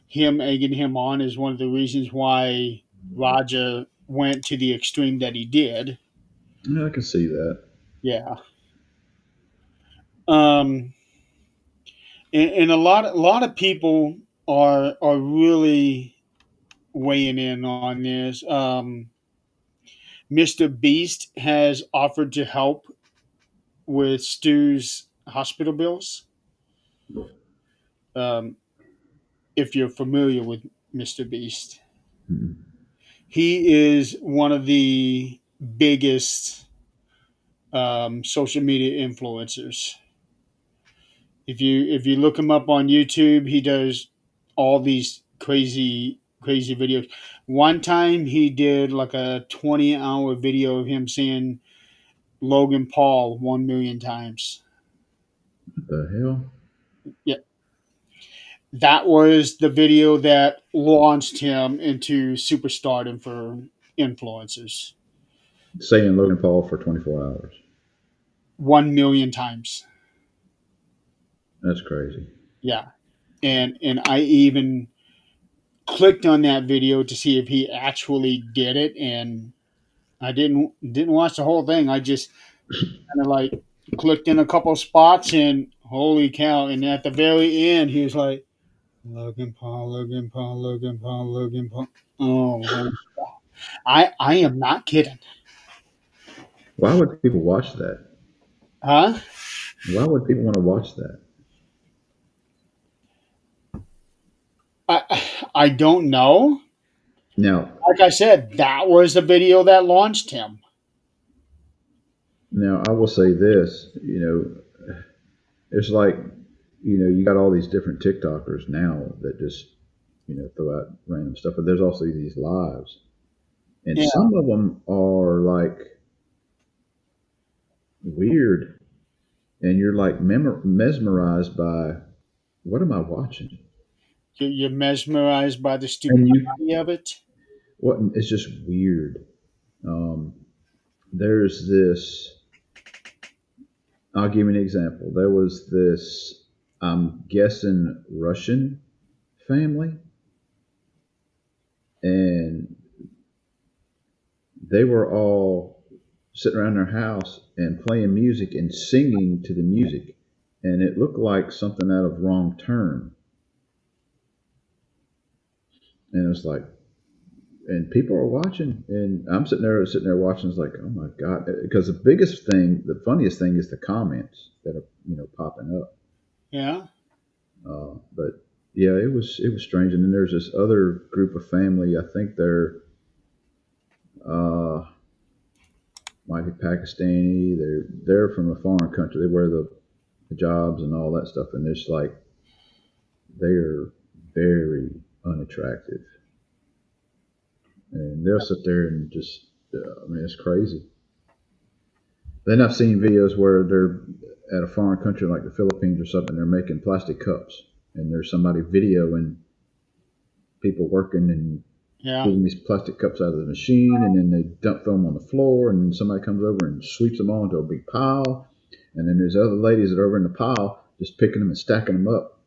him egging him on is one of the reasons why Roger went to the extreme that he did. yeah, I can see that. Yeah. Um, and a lot of people are really weighing in on this. Mr. Beast has offered to help with Stu's hospital bills. Um, if you're familiar with Mr. Beast, Mhm. he is one of the biggest social media influencers. If you look him up on YouTube, he does all these crazy videos. One time he did like a 20-hour video of him saying Logan Paul 1 million times. What the hell? Yeah, that was the video that launched him into superstardom for influencers. Saying Logan Paul for 24 hours. 1 million times. That's crazy. Yeah, and I even clicked on that video to see if he actually did it, and I didn't watch the whole thing. I just kind of like clicked in a couple spots, and holy cow! And at the very end, he was like, "Logan Paul, Logan Paul, Logan Paul, Logan Paul." Oh, I am not kidding. Why would people watch that? Huh? Why would people want to watch that? I I don't know. Now, Like I said, that was the video that launched him. now I will say this. It's like you got all these different TikTokers now that just throw out random stuff, but there's also these lives, and Yeah, some of them are like weird, and you're like mesmerized by what am I watching? you're mesmerized by the And you stupidity of it. what it's just weird. Um, there's this. I'll give you an example. There was this, I'm guessing, Russian family, and they were all sitting around their house and playing music and singing to the music, and it looked like something out of Wrong Turn. And it was like, and people are watching, and I'm sitting there watching. It's like, oh my god, because the biggest thing, the funniest thing, is the comments that are popping up. Yeah, But yeah, it was strange. And then there's this other group of family. I think they're uh, might be Pakistani. They're from a foreign country. They wear the hijabs and all that stuff, and it's like they're very unattractive, and they'll sit there and just. I mean, it's crazy. Then I've seen videos where they're at a foreign country like the Philippines or something. They're making plastic cups, and there's somebody videoing people working and yeah. getting these plastic cups out of the machine, and then they throw them on the floor, and then somebody comes over and sweeps them all into a big pile, and then there's other ladies that are over in the pile just picking them and stacking them up.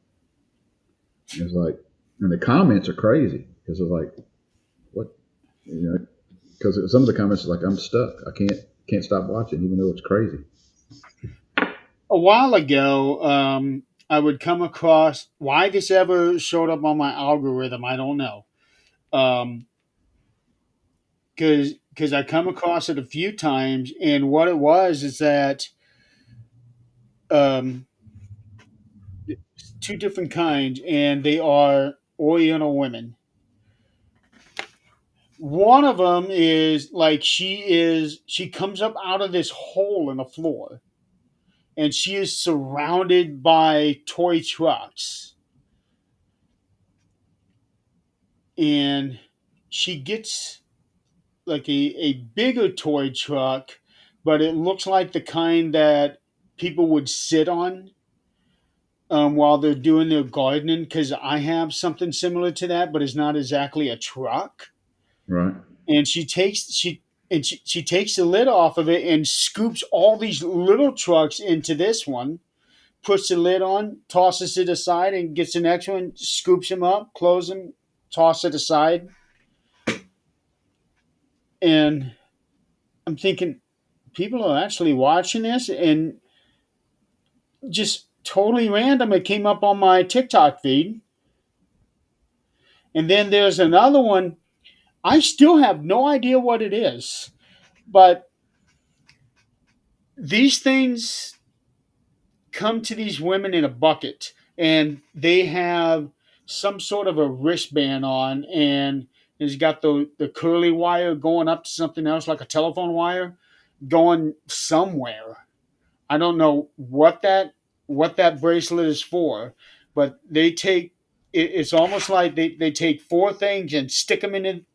And it's like, and the comments are crazy because it's like, what, because some of the comments are like, I'm stuck, I can't stop watching, even though it's crazy. A while ago, I would come across why this ever showed up on my algorithm. I don't know. Um, because I come across it a few times, and what it was is that um, two different kinds, and they are Oriental women. One of them is like she comes up out of this hole in the floor, and she is surrounded by toy trucks, and she gets like a bigger toy truck, but it looks like the kind that people would sit on while they're doing their gardening. Because I have something similar to that, but it's not exactly a truck. Right. And she takes the lid off of it and scoops all these little trucks into this one. Puts the lid on, tosses it aside, and gets the next one. Scoops them up, close them, toss it aside, and I'm thinking people are actually watching this, and just totally random. It came up on my TikTok feed. And then there's another one. I still have no idea what it is, but these things come to these women in a bucket, and they have some sort of a wristband on, and it's got the curly wire going up to something else like a telephone wire going somewhere. I don't know what that bracelet is for, but they take it's almost like they take four things and stick them into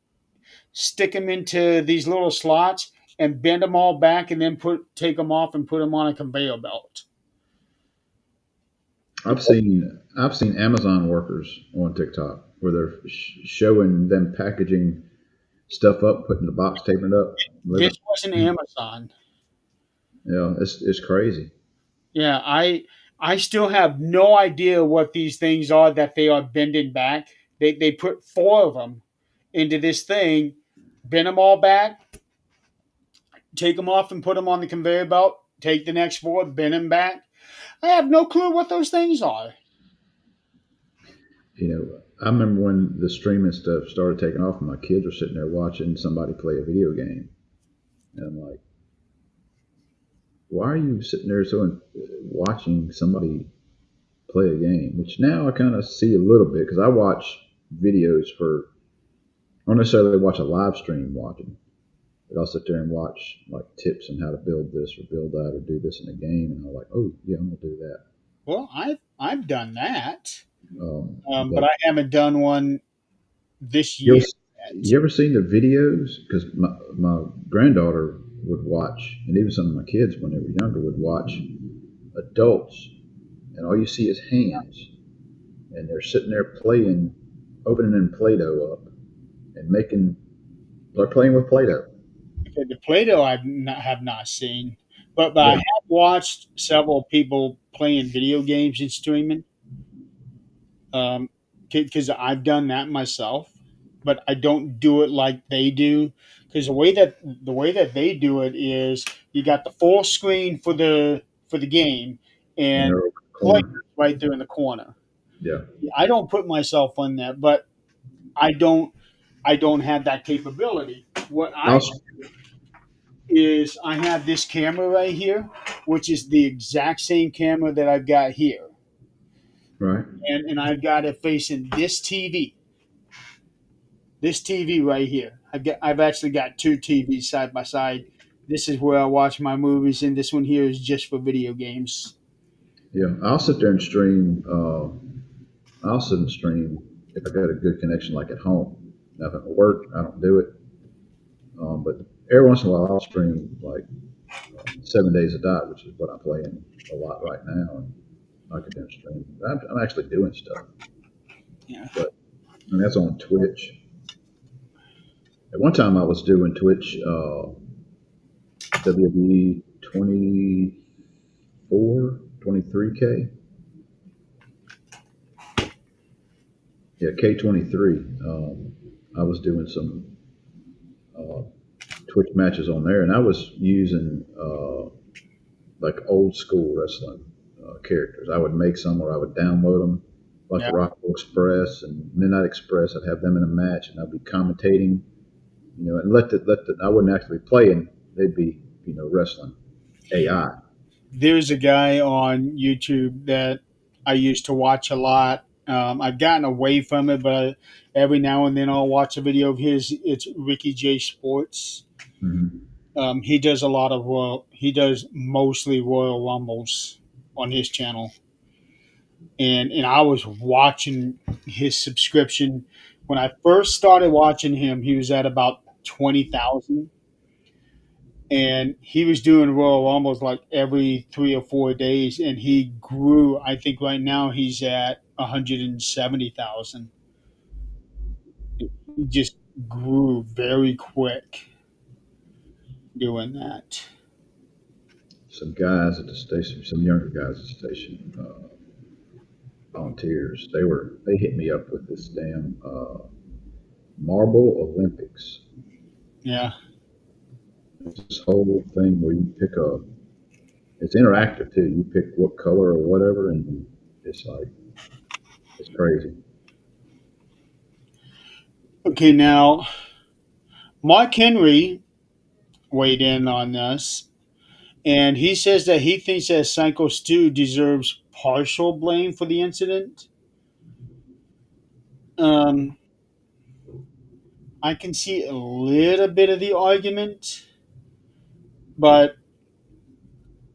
these little slots and bend them all back and then put take them off and put them on a conveyor belt. I've seen Amazon workers on TikTok where they're showing them packaging stuff up, putting the box, taping it up, This living. wasn't Amazon. It's crazy. Yeah, I still have no idea what these things are that they are bending back. They put four of them into this thing, bend them all back, take them off and put them on the conveyor belt. Take the next four, bend them back. I have no clue what those things are. I remember when the streaming stuff started taking off, and my kids were sitting there watching somebody play a video game, and I'm like, why are you sitting there watching somebody play a game? Which now I kind of see a little bit because I watch videos for. I don't necessarily watch a live stream watching, but I'll sit there and watch like tips on how to build this or build that or do this in a game, and I'm like, oh yeah, I'm gonna do that. Well, I've done that, but But I haven't done one this you year yet. you ever seen the videos? Because my granddaughter would watch, and even some of my kids when they were younger would watch adults, and all you see is hands, and they're sitting there playing, opening Play-Doh up and making. They're playing with Play-Doh. Okay, the Play-Doh have not seen, but I Yeah, have watched several people playing video games and streaming. Because I've done that myself, but I don't do it like they do. Because the way that they do it is you got the full screen for the game, and and they're over the play corner. right there in the corner. Yeah, I don't put myself on that, but I don't I don't have that capability. What I'll I is I have this camera right here, which is the exact same camera that I've got here, right. and I've got it facing this TV right here. I've actually got two TVs side by side. This is where I watch my movies, and this one here is just for video games. Yeah, I'll sit there and stream. I'll sit and stream if I got a good connection, like at home. Now, if I'm at work, I don't do it. But every once in a while, I'll stream like 7 Days of Die, which is what I'm playing a lot right now. And I could then stream. I'm actually doing stuff, Yeah. but I mean, that's on Twitch. At one time, I was doing Twitch WWE 24, 23K. Yeah, K23. I was doing some uh, Twitch matches on there, and I was using like old school wrestling characters. I would make some, or I would download them, like Yeah. Rocco Express and Midnight Express. I'd have them in a match, and I'd be commentating, and let the I wouldn't actually be playing. They'd be wrestling AI. There's a guy on YouTube that I used to watch a lot. I've gotten away from it, but every now and then I'll watch a video of his. It's Ricky J Sports. Hmm. He does a lot of he does mostly Royal Rumbles on his channel, and I was watching his subscription when I first started watching him. He was at about 20,000, and he was doing Royal Rumbles like every 3 or 4 days, and he grew. I think right now he's at 170,000. He just grew very quick doing that. Some guys at the station, some younger guys at the station, volunteers. They hit me up with this damn Marble Olympics. Yeah. This whole thing where you pick a, it's interactive too. You pick what color or whatever, and it's like it's crazy. Okay, now Mark Henry weighed in on this, and he says that he thinks that Psycho Stu deserves partial blame for the incident. Um, I can see a little bit of the argument, but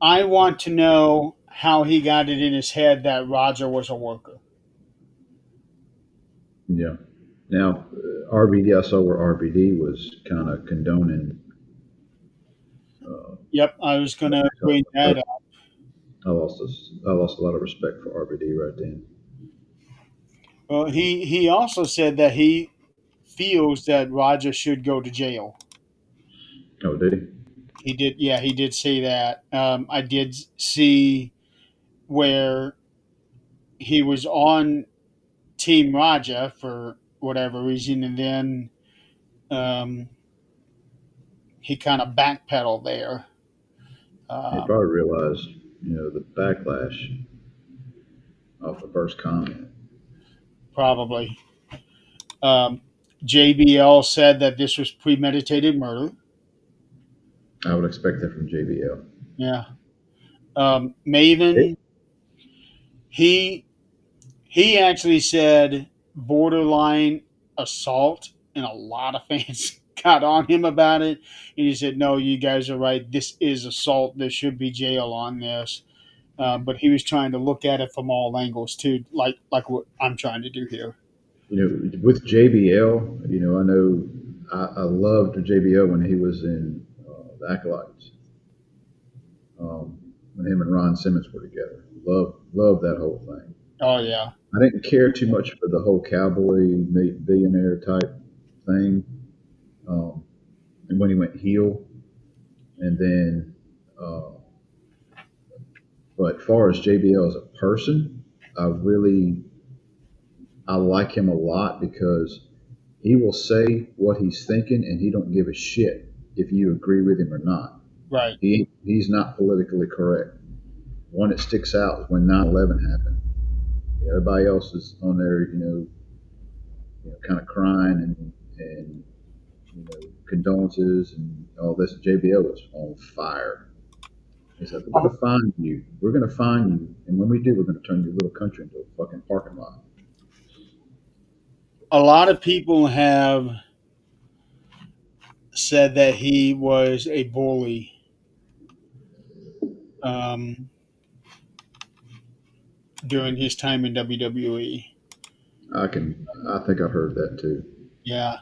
I want to know how he got it in his head that Roger was a worker. Yeah. Now, RBD, I saw where RBD was kind of condoning. Uh, Yep, I was going to bring that up. I lost a lot of respect for RBD right then. Well, he also said that he feels that Roger should go to jail. Oh, did he? He did, yeah, he did say that. I did see where he was on Team Raja for whatever reason, and then um, he kind of backpedaled there. He Um, probably realized, the backlash off the first comment. Probably. Um, JBL said that this was premeditated murder. I would expect that from JBL. Yeah. It, Maven, he he actually said borderline assault, and a lot of fans got on him about it. And he said, "No, you guys are right. This is assault. There should be jail on this." But he was trying to look at it from all angles too, like what I'm trying to do here. with JBL, I know I loved JBL when he was in the Acolytes. When him and Ron Simmons were together, love that whole thing. Oh yeah, I didn't care too much for the whole cowboy meet billionaire type thing. Um, and when he went heel, and then, uh, but far as JBL as a person, I really I like him a lot because he will say what he's thinking, and he don't give a shit if you agree with him or not. right. He's not politically correct. One that sticks out is when 9/11 happened. Everybody else is on there, kind of crying and condolences and all this. JBL was on fire. He said, "We're going to find you. We're going to find you, and when we do, we're going to turn your little country into a fucking parking lot." A lot of people have said that he was a bully. Um, During his time in WWE. I think I've heard that too. Yeah.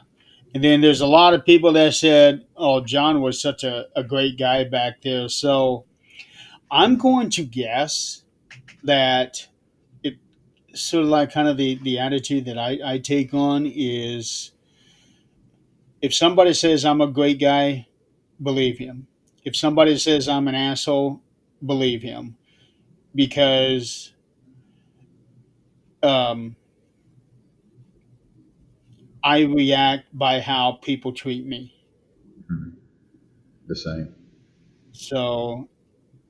And then there's a lot of people that said, oh, John was such a great guy back there. So I'm going to guess that it sort of like kind of the attitude that I take on is if somebody says I'm a great guy, believe him. If somebody says I'm an asshole, believe him. Because um, I react by how people treat me. Mhm. The same. So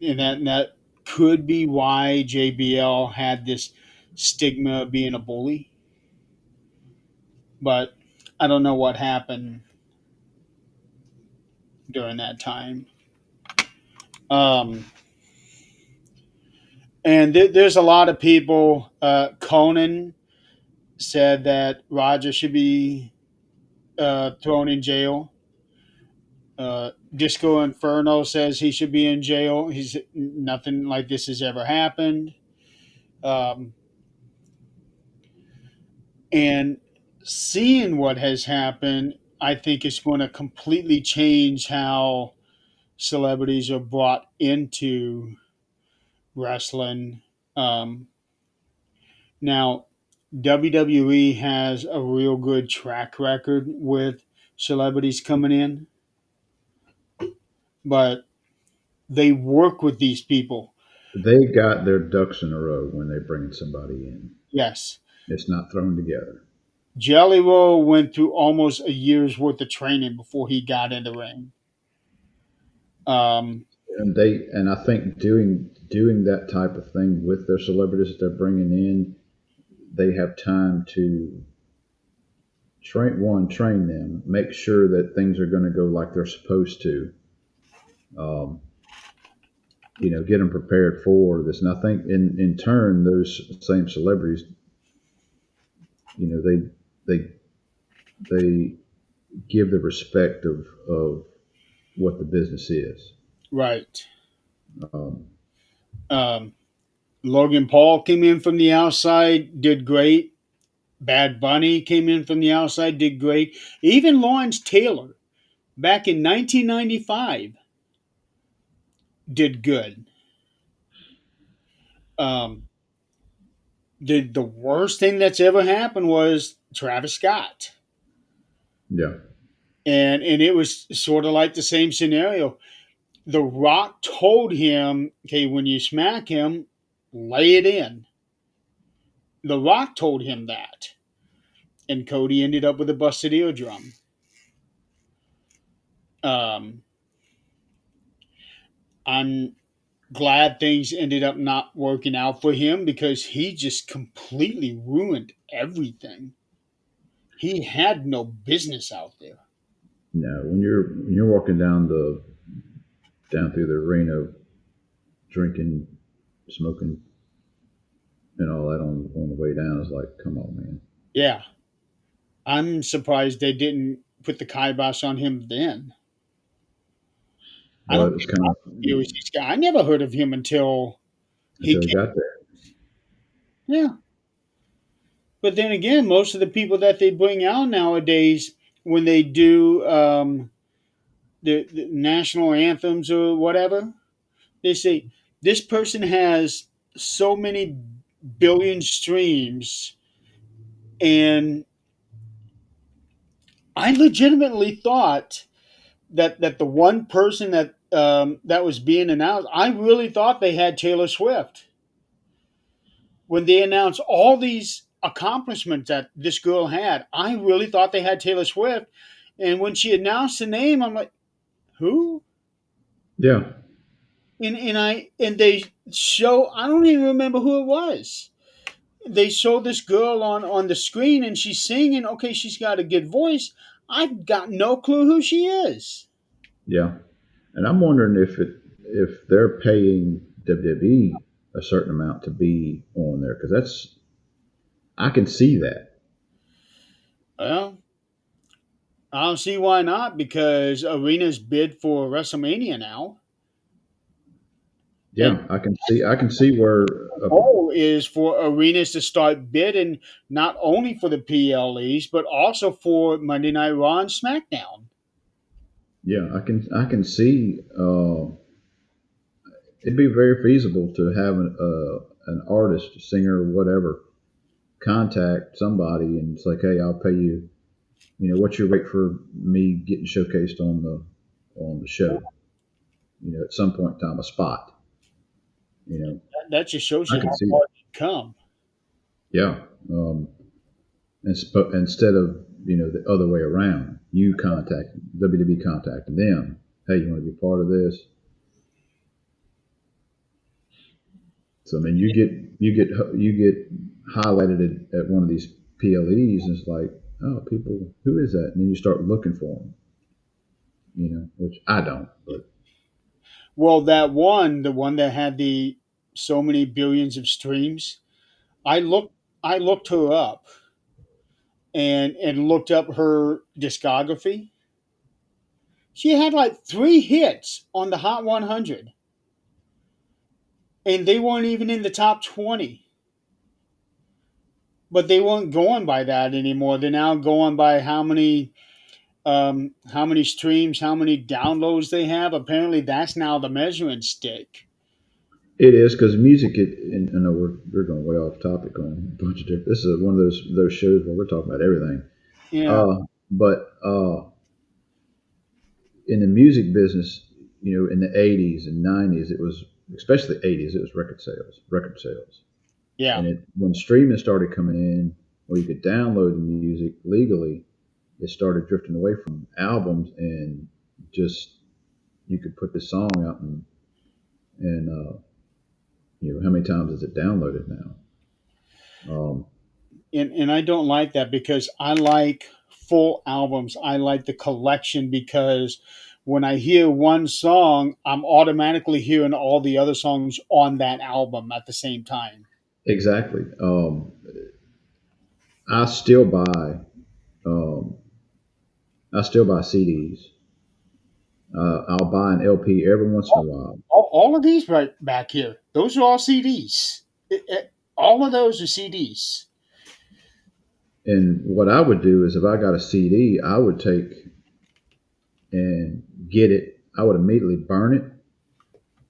and that could be why JBL had this stigma of being a bully. But I don't know what happened during that time. Um, and there's a lot of people. Conan said that Roger should be thrown in jail. Disco Inferno says he should be in jail. He's nothing like this has ever happened. Um, and seeing what has happened, I think is going to completely change how celebrities are brought into wrestling. Um, Now, WWE has a real good track record with celebrities coming in, but they work with these people. They got their ducks in a row when they bring somebody in. Yes. It's not thrown together. Jelly Roll went through almost a year's worth of training before he got in the ring. Um, And I think doing that type of thing with their celebrities that they're bringing in, they have time to train them, make sure that things are going to go like they're supposed to. Um, get them prepared for this. And I think in turn, those same celebrities, you know, they they they give the respect of what the business is. right. Um, Um, Logan Paul came in from the outside, did great. Bad Bunny came in from the outside, did great. Even Lawrence Taylor, back in 1995, did good. Um, the worst thing that's ever happened was Travis Scott, yeah, and it was sort of like the same scenario. The Rock told him, "Okay, when you smack him, lay it in." The Rock told him that, and Cody ended up with a busted eardrum. Um, I'm glad things ended up not working out for him because he just completely ruined everything. He had no business out there. no. When you're walking down through the arena drinking, smoking, and all that on the way down. It's like, come on, man. Yeah, I'm surprised they didn't put the kibosh on him then. I Well, don't it was think kind of he was this guy. I never heard of him until he until he came. got there. Yeah, but then again, most of the people that they bring out nowadays, when they do the national anthems or whatever, they say this person has so many billion streams, and I legitimately thought that the one person that was being announced, I really thought they had Taylor Swift when they announced all these accomplishments that this girl had. I really thought they had Taylor Swift, and when she announced the name, I'm like, who? Yeah, And they show, I don't even remember who it was. They show this girl on the screen and she's singing. Okay, she's got a good voice. I've got no clue who she is. yeah. And I'm wondering if they're paying WWE a certain amount to be on there because that's I can see that. Well, I don't see why not, because Arena's bid for WrestleMania now, and Yeah, I can see where the goal is for Arenas to start bidding not only for the PLEs but also for Monday Night Raw and SmackDown. yeah I can see it'd be very feasible to have an artist, a singer, whatever, contact somebody and it's like, hey, I'll pay you. You know, what's your rate for me getting showcased on the show? You know, at some point in time, a spot. You know, That just shows I you can how see far that. you come. Yeah. Instead of the other way around, you contact WWE contacting them. Hey, you want to be part of this? So I mean, you get highlighted at one of these PLEs, and it's like, oh, people, who is that? And then you start looking for them. Which I don't, but Well, that one, the one that had the so many billions of streams, I looked I looked her up and looked up her discography. She had like 3 hits on the Hot 100, and they weren't even in the top 20. But they weren't going by that anymore. They're now going by how many streams, how many downloads they have. Apparently, that's now the measuring stick. it is because music. And I know we're going way off topic on a bunch of different. This is one of those shows where we're talking about everything. Yeah, But in the music business, in the '80s and '90s, it was especially the '80s. It was record sales, yeah. and when streaming started coming in, where you could download the music legally, it started drifting away from albums and just you could put the song out and how many times is it downloaded now? And I don't like that because I like full albums. I like the collection because when I hear one song, I'm automatically hearing all the other songs on that album at the same time. Exactly. I still buy um, I still buy CDs. I'll buy an LP every once in a while. All of these right back here, those are all CDs. All of those are CDs. And what I would do is if I got a CD, I would take and get it. I would immediately burn it.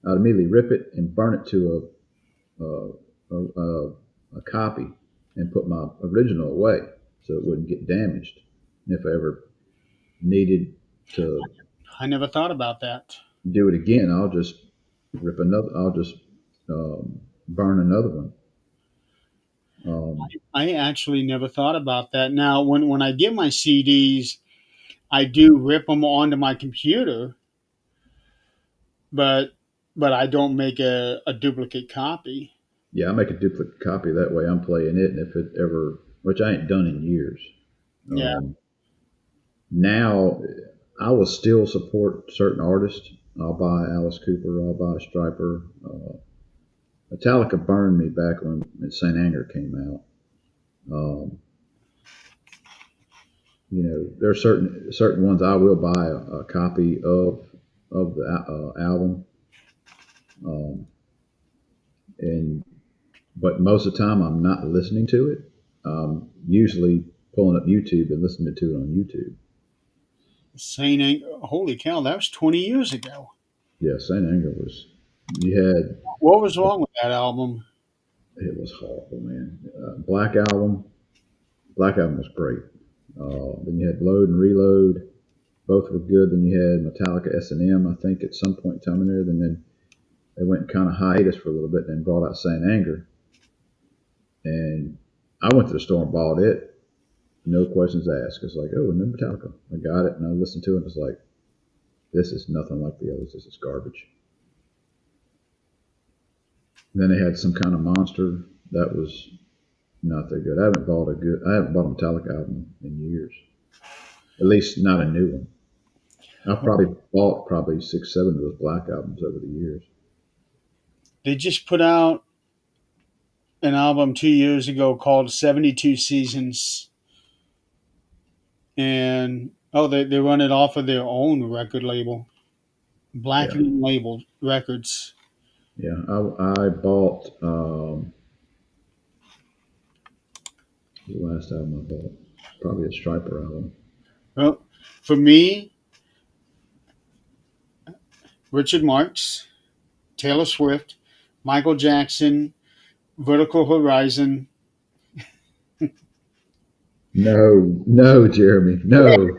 I'd immediately rip it and burn it to a copy and put my original away so it wouldn't get damaged. And if I ever needed to I never thought about that. do it again, I'll just rip another. I'll just burn another one. Um, I actually never thought about that. Now, when I get my CDs, I do rip them onto my computer, but I don't make a duplicate copy. yeah, I make a duplicate copy. That way, I'm playing it, and if it ever, which I ain't done in years, Yeah, now I will still support certain artists. I'll buy Alice Cooper. I'll buy Striper. Metallica burned me back when Saint Anger came out. Um, there are certain ones I will buy a copy of the album, um, and but most of the time I'm not listening to it. Usually pulling up YouTube and listening to it on YouTube. Holy cow, that was 20 years ago. Yeah, Saint Anger was. You had What was wrong with that album? it was horrible, man. Black Album was great. Then you had Load and Reload. Both were good. Then you had Metallica S&M, I think, at some point in time in there. Then they went kind of hiatus for a little bit, then brought out Saint Anger. And I went to the store and bought it, no questions asked. It's like, oh, new Metallica. I got it, and I listened to it, and it's like, this is nothing like the others. This is garbage. And then they had some kind of monster that was not that good. I haven't bought a Metallica album in years. At least not a new one. I've probably bought 6, 7 of those Black albums over the years. They just put out an album 2 years ago called 72 Seasons. And they run it off of their own record label, Yeah, Blackened Label Records. yeah. I bought the last album I bought, probably a Striper album. Well, for me, Richard Marx, Taylor Swift, Michael Jackson, Vertical Horizon. No, Jeremy, no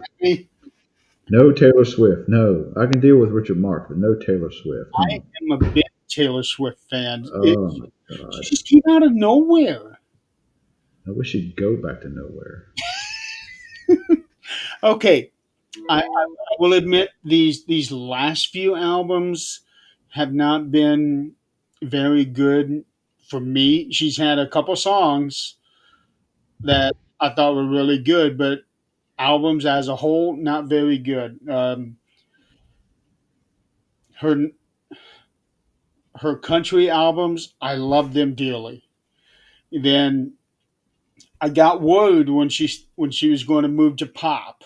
Taylor Swift. No, I can deal with Richard Mark, but no Taylor Swift. Come I on. am a big Taylor Swift fan. Oh my She God, just came out of nowhere. I wish she'd go back to nowhere. Okay, I will admit these last few albums have not been very good for me. She's had a couple songs that I thought were really good, but albums as a whole not very good. Her her country albums, I love them dearly. Then I got worried when she was going to move to pop,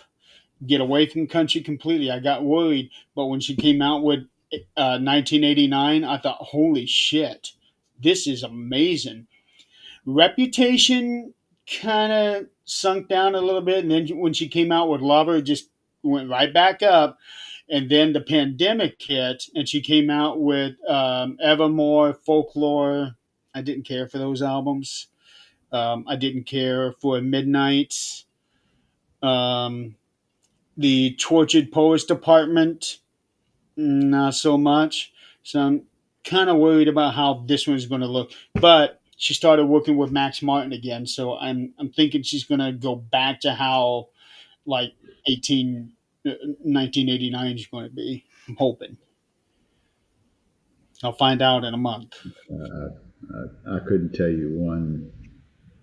get away from country completely. I got worried, but when she came out with 1989, I thought, holy shit, this is amazing. Reputation kind of sunk down a little bit, and then when she came out with Lover, it just went right back up. And then the pandemic hit, and she came out with Evermore, Folklore. I didn't care for those albums. I didn't care for Midnight. Um, the Tortured Poets Department, not so much. So I'm kind of worried about how this one's going to look. But she started working with Max Martin again, so I'm thinking she's going to go back to how like 1989 is going to be. I'm hoping. I'll find out in a month. Uh, I couldn't tell you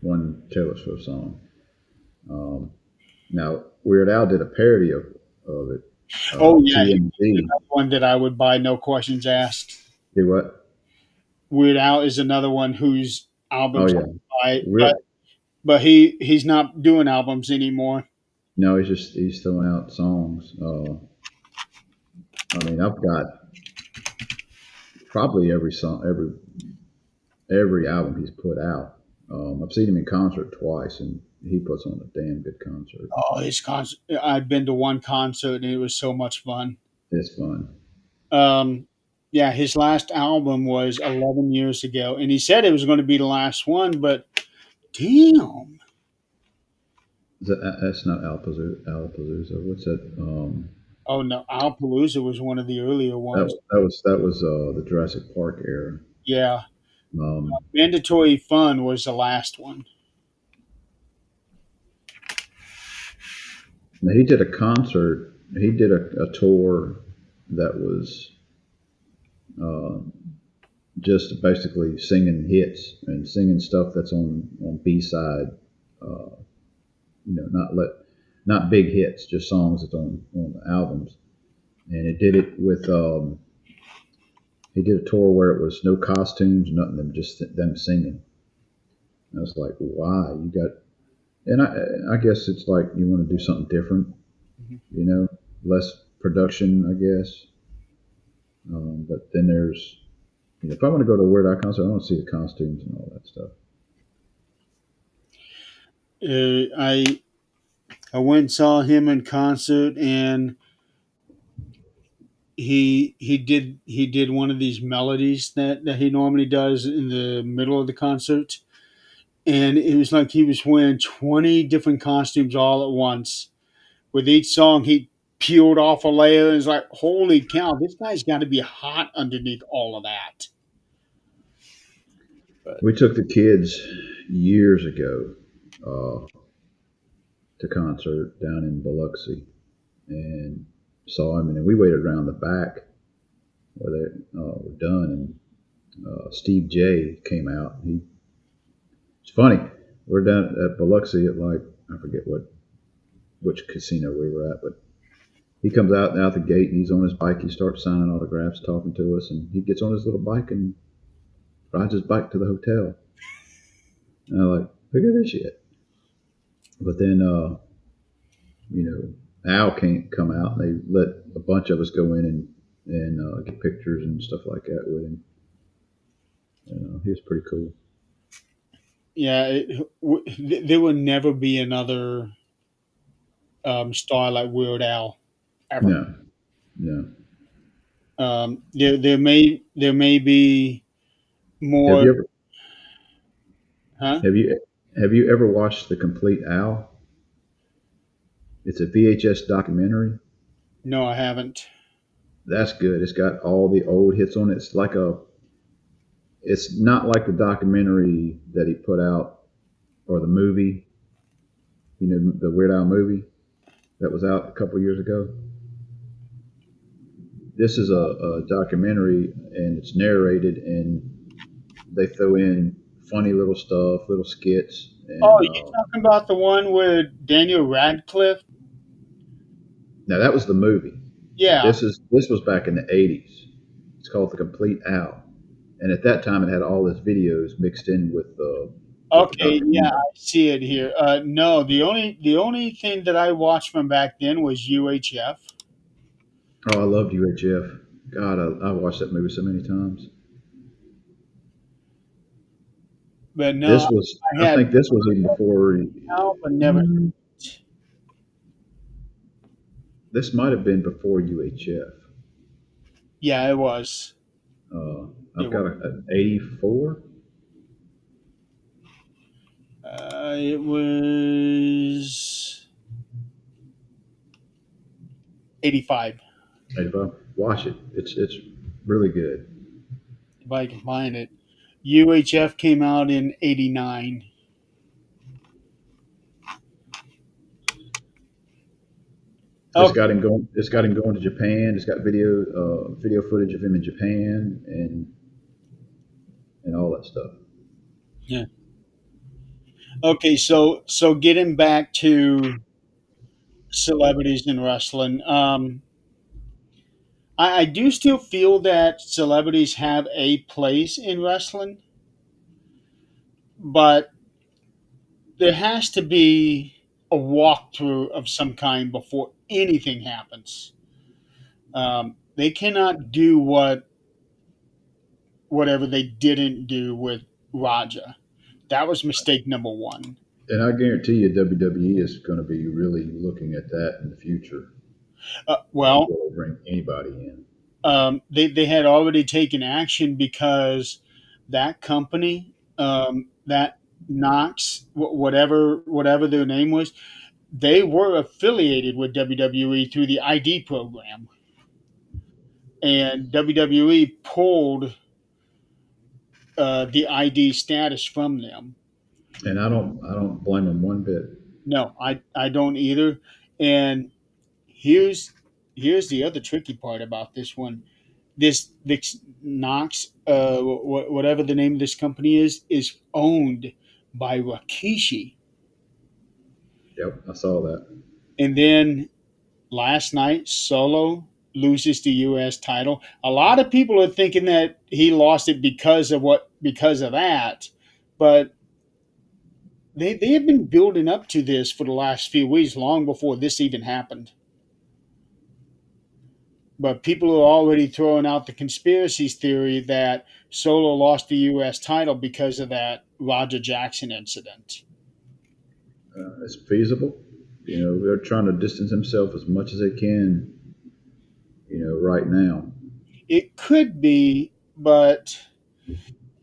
one Taylor Swift song. Um, Now Weird Al did a parody of it. Oh yeah, he's TMZ another one that I would buy, no questions asked. did what? Weird Al is another one whose Oh albums I yeah, buy, Weird. but he's not doing albums anymore. No, he's throwing out songs. I mean, I've got probably every song, every album he's put out. I've seen him in concert twice, and he puts on a damn good concert. Oh, his concert! I've been to one concert and it was so much fun. It's fun. Um, yeah, his last album was 11 years ago, and he said it was going to be the last one. But damn, That's not Alpazooza. What's that? oh no, Alpalooza was one of the earlier ones. That was the Jurassic Park era. Yeah, Um, Mandatory Fun was the last one. Now he did a concert. He did a tour that was uh, just basically singing hits and singing stuff that's on B side. Uh, not big hits, just songs that's on the albums. and it did it with he did a tour where it was no costumes, nothing, them just them singing. And I was like, why you got? And I guess it's like you want to do something different, Mhm. you know, less production, I guess. But then there's, if I want to go to a Weird Al concert, I want to see the costumes and all that stuff. I went and saw him in concert, and he did one of these melodies that he normally does in the middle of the concert, and it was like he was wearing 20 different costumes all at once. With each song, he peeled off a layer, and it's like, holy cow, this guy's got to be hot underneath all of that. But We took the kids years ago uh, to concert down in Biloxi and saw him, and then we waited around the back where they were done, and Steve J came out. It's funny. We're down at Biloxi at like I forget which casino we were at, but he comes out the gate and he's on his bike. He starts signing autographs, talking to us, and he gets on his little bike and rides his bike to the hotel. And I'm like, look at this shit. But then, Al can't come out, and they let a bunch of us go in and get pictures and stuff like that with him. He was pretty cool. yeah, there will never be another star like Weird Al ever. No, no. There may be Have more, you ever huh? have you ever watched the complete Al? It's a VHS documentary. No, I haven't. That's good. It's got all the old hits on it. It's not like the documentary that he put out or the movie, the Weird Al movie that was out a couple years ago. This is a documentary and it's narrated and they throw in funny little stuff, little skits, Oh, and you talking about the one with Daniel Radcliffe? now that was the movie. Yeah. This was back in the '80s. It's called The Complete Al, and at that time it had all his videos mixed in with the Okay. Yeah, documentary. I see it here. No, the only thing that I watched from back then was UHF. Oh, I loved UHF. God, I watched that movie so many times. But no, I I had think this was even before. Al, but never. mm, This might have been before UHF. Yeah, it was. Uh, It I've was. got an '84. It was 85. 85. Watch it. It's really good. If I can find it. UHF came out in 89. It's Okay. got him going. It's got him going to Japan. It's got video footage of him in Japan and all that stuff. Yeah. Okay. So getting back to celebrities in wrestling. I do still feel that celebrities have a place in wrestling, but there has to be a walkthrough of some kind before anything happens. They cannot do whatever they didn't do with Raja. That was mistake number one. And I guarantee you, WWE is going to be really looking at that in the future Well, before they bring anybody in. they had already taken action because that company, that Knox, whatever their name was, they were affiliated with WWE through the ID program, and WWE pulled the ID status from them. And I don't blame them one bit. No, I don't either. And here's here's the other tricky part about this one. This Knox, whatever the name of this company is owned by Rikishi. Yep, I saw that. And then last night, Solo. loses the U.S. title. A lot of people are thinking that he lost it because of that, but they have been building up to this for the last few weeks, long before this even happened. But people are already throwing out the conspiracy theory that Solo lost the U.S. title because of that Roger Jackson incident. It's feasible. They're trying to distance himself as much as they can. Right now. It could be, but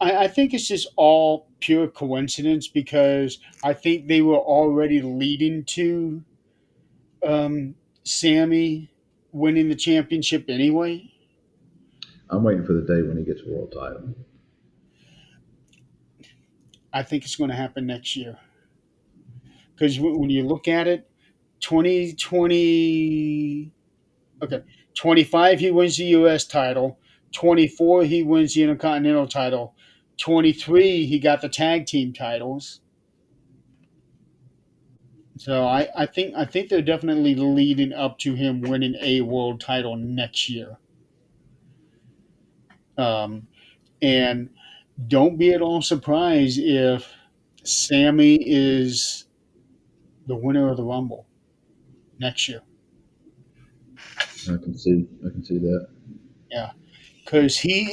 I think it's just all pure coincidence because I think they were already leading to Sammy winning the championship anyway. I'm waiting for the day when he gets a world title. I think it's going to happen next year because when you look at it, 2020, okay, 25 he wins the U.S. title, 24 he wins the Intercontinental title, 23 he got the tag team titles. So I think they're definitely leading up to him winning a world title next year. Um, and don't be at all surprised if Sammy is the winner of the Rumble next year. I can see that. Yeah, because he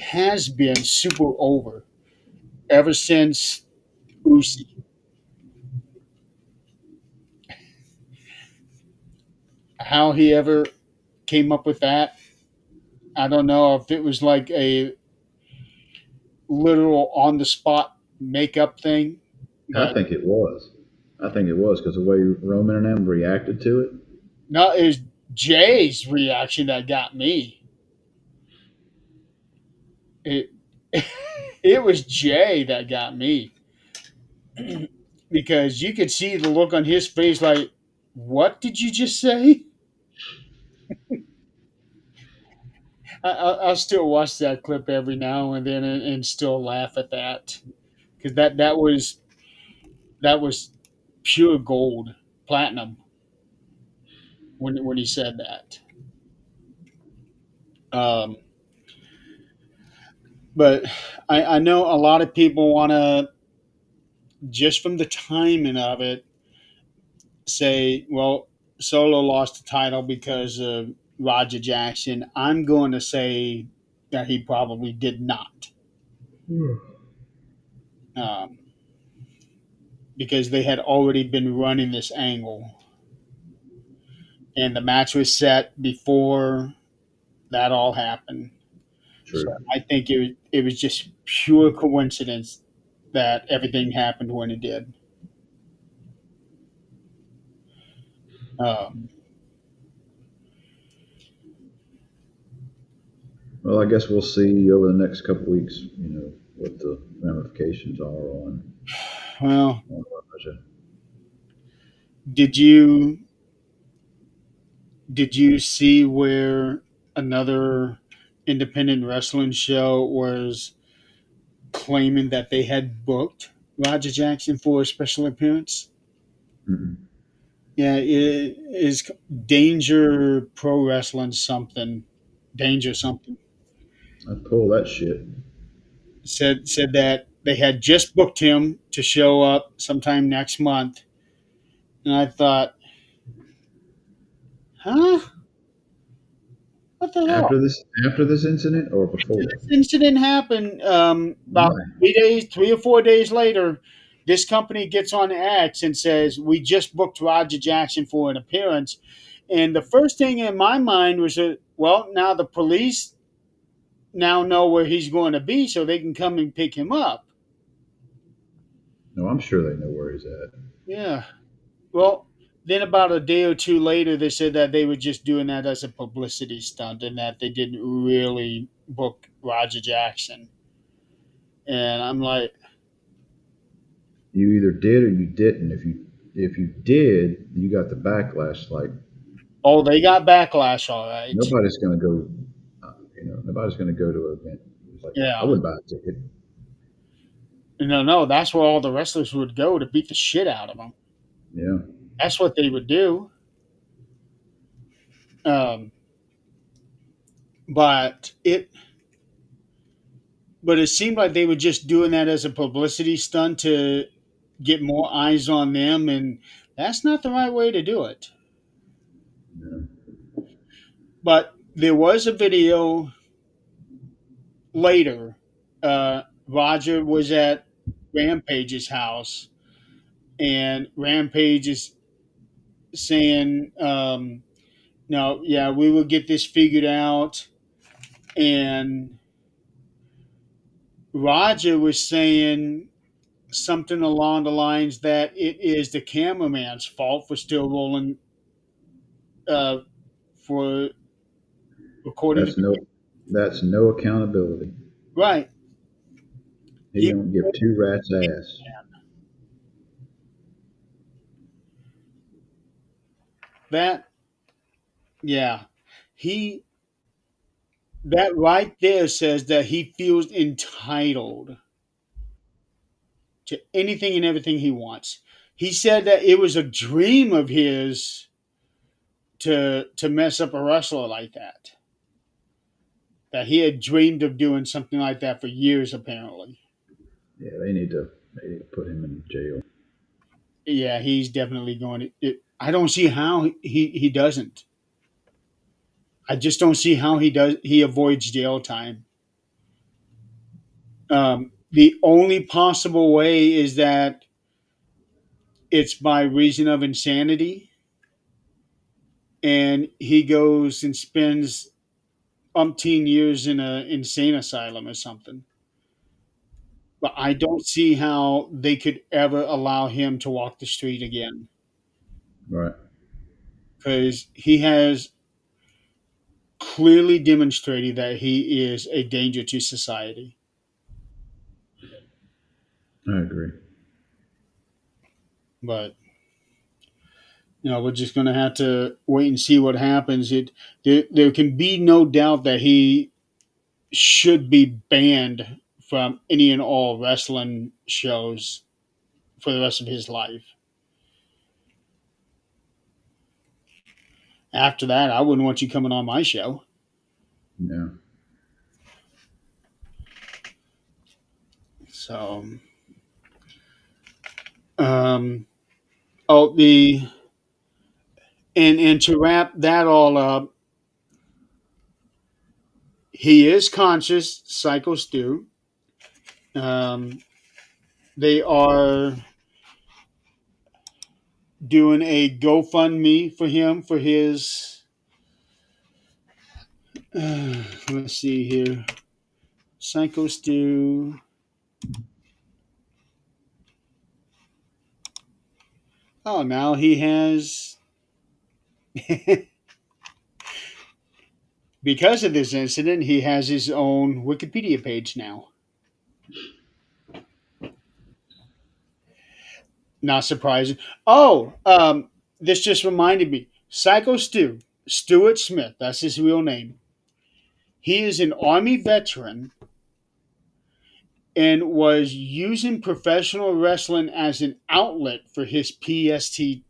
has been super over ever since Usi. How he ever came up with that, I don't know if it was like a literal on the spot makeup thing, I but think it was. I think it was because the way Roman and them reacted to it. no, it was Jay's reaction that got me. It it was Jay that got me because you could see the look on his face, like, "What did you just say?" I'll still watch that clip every now and then and still laugh at that because that was pure gold, platinum when he said that. Um, but I know a lot of people want to, just from the timing of it, say, well, Solo lost the title because of Roger Jackson. I'm going to say that he probably did not, um, because they had already been running this angle, and the match was set before that all happened. So True. I think it was just pure coincidence that everything happened when it did. Um, Well, I guess we'll see over the next couple weeks. What the ramifications are well, on Raja. did you see where another independent wrestling show was claiming that they had booked Roger Jackson for a special appearance? Mm-mm. Yeah, it is Danger Pro Wrestling something. Danger something I'd pull that shit. said that they had just booked him to show up sometime next month, and I thought, huh? What the hell? After this incident or before? This incident happened about Why? 3 or 4 days later. This company gets on X and says, "We just booked Roger Jackson for an appearance." And the first thing in my mind was, well, now the police now know where he's going to be, so they can come and pick him up. No, I'm sure they know where he's at. Yeah. Well, then about a day or two later, they said that they were just doing that as a publicity stunt and that they didn't really book Roger Jackson. And I'm like, You either did or you didn't. If you did, you got the backlash. Like oh, they got backlash, all right. nobody's going to go. Nobody's going to go to an event. It's like I Yeah. wouldn't buy a ticket. No, no, that's where all the wrestlers would go to beat the shit out of them. Yeah. That's what they would do. Um, but it seemed like they were just doing that as a publicity stunt to get more eyes on them, and that's not the right way to do it. Yeah. But there was a video later. Roger was at Rampage's house, and Rampage is saying, "No, yeah, we will get this figured out." And Roger was saying something along the lines that it is the cameraman's fault for still rolling, uh, for recording the That's no video. that's no accountability. Right. He He don't give two rats ass. that yeah. He that right there says that he feels entitled to anything and everything he wants. He said that it was a dream of his to mess up a wrestler like that. That he had dreamed of doing something like that for years, apparently. Yeah, they need to put him in jail. Yeah, he's definitely going to. I don't see how he doesn't. I just don't see how he does. He avoids jail time. The only possible way is that it's by reason of insanity, and he goes and spends umpteen years in a insane asylum or something. But I don't see how they could ever allow him to walk the street again Right. because he has clearly demonstrated that he is a danger to society. I agree. But we're just going to have to wait and see what happens. There can be no doubt that he should be banned from any and all wrestling shows for the rest of his life. After that, I wouldn't want you coming on my show. Yeah. So, um, oh, the and to wrap that all up, he is conscious, Psycho Stu. Um, they are doing a GoFundMe for him for his. Let's see here, Psycho Stu. Oh, now he has, because of this incident, he has his own Wikipedia page now. Not surprising. Oh, this just reminded me. Psycho Stu, Stuart Smith, that's his real name. He is an Army veteran and was using professional wrestling as an outlet for his PTSD.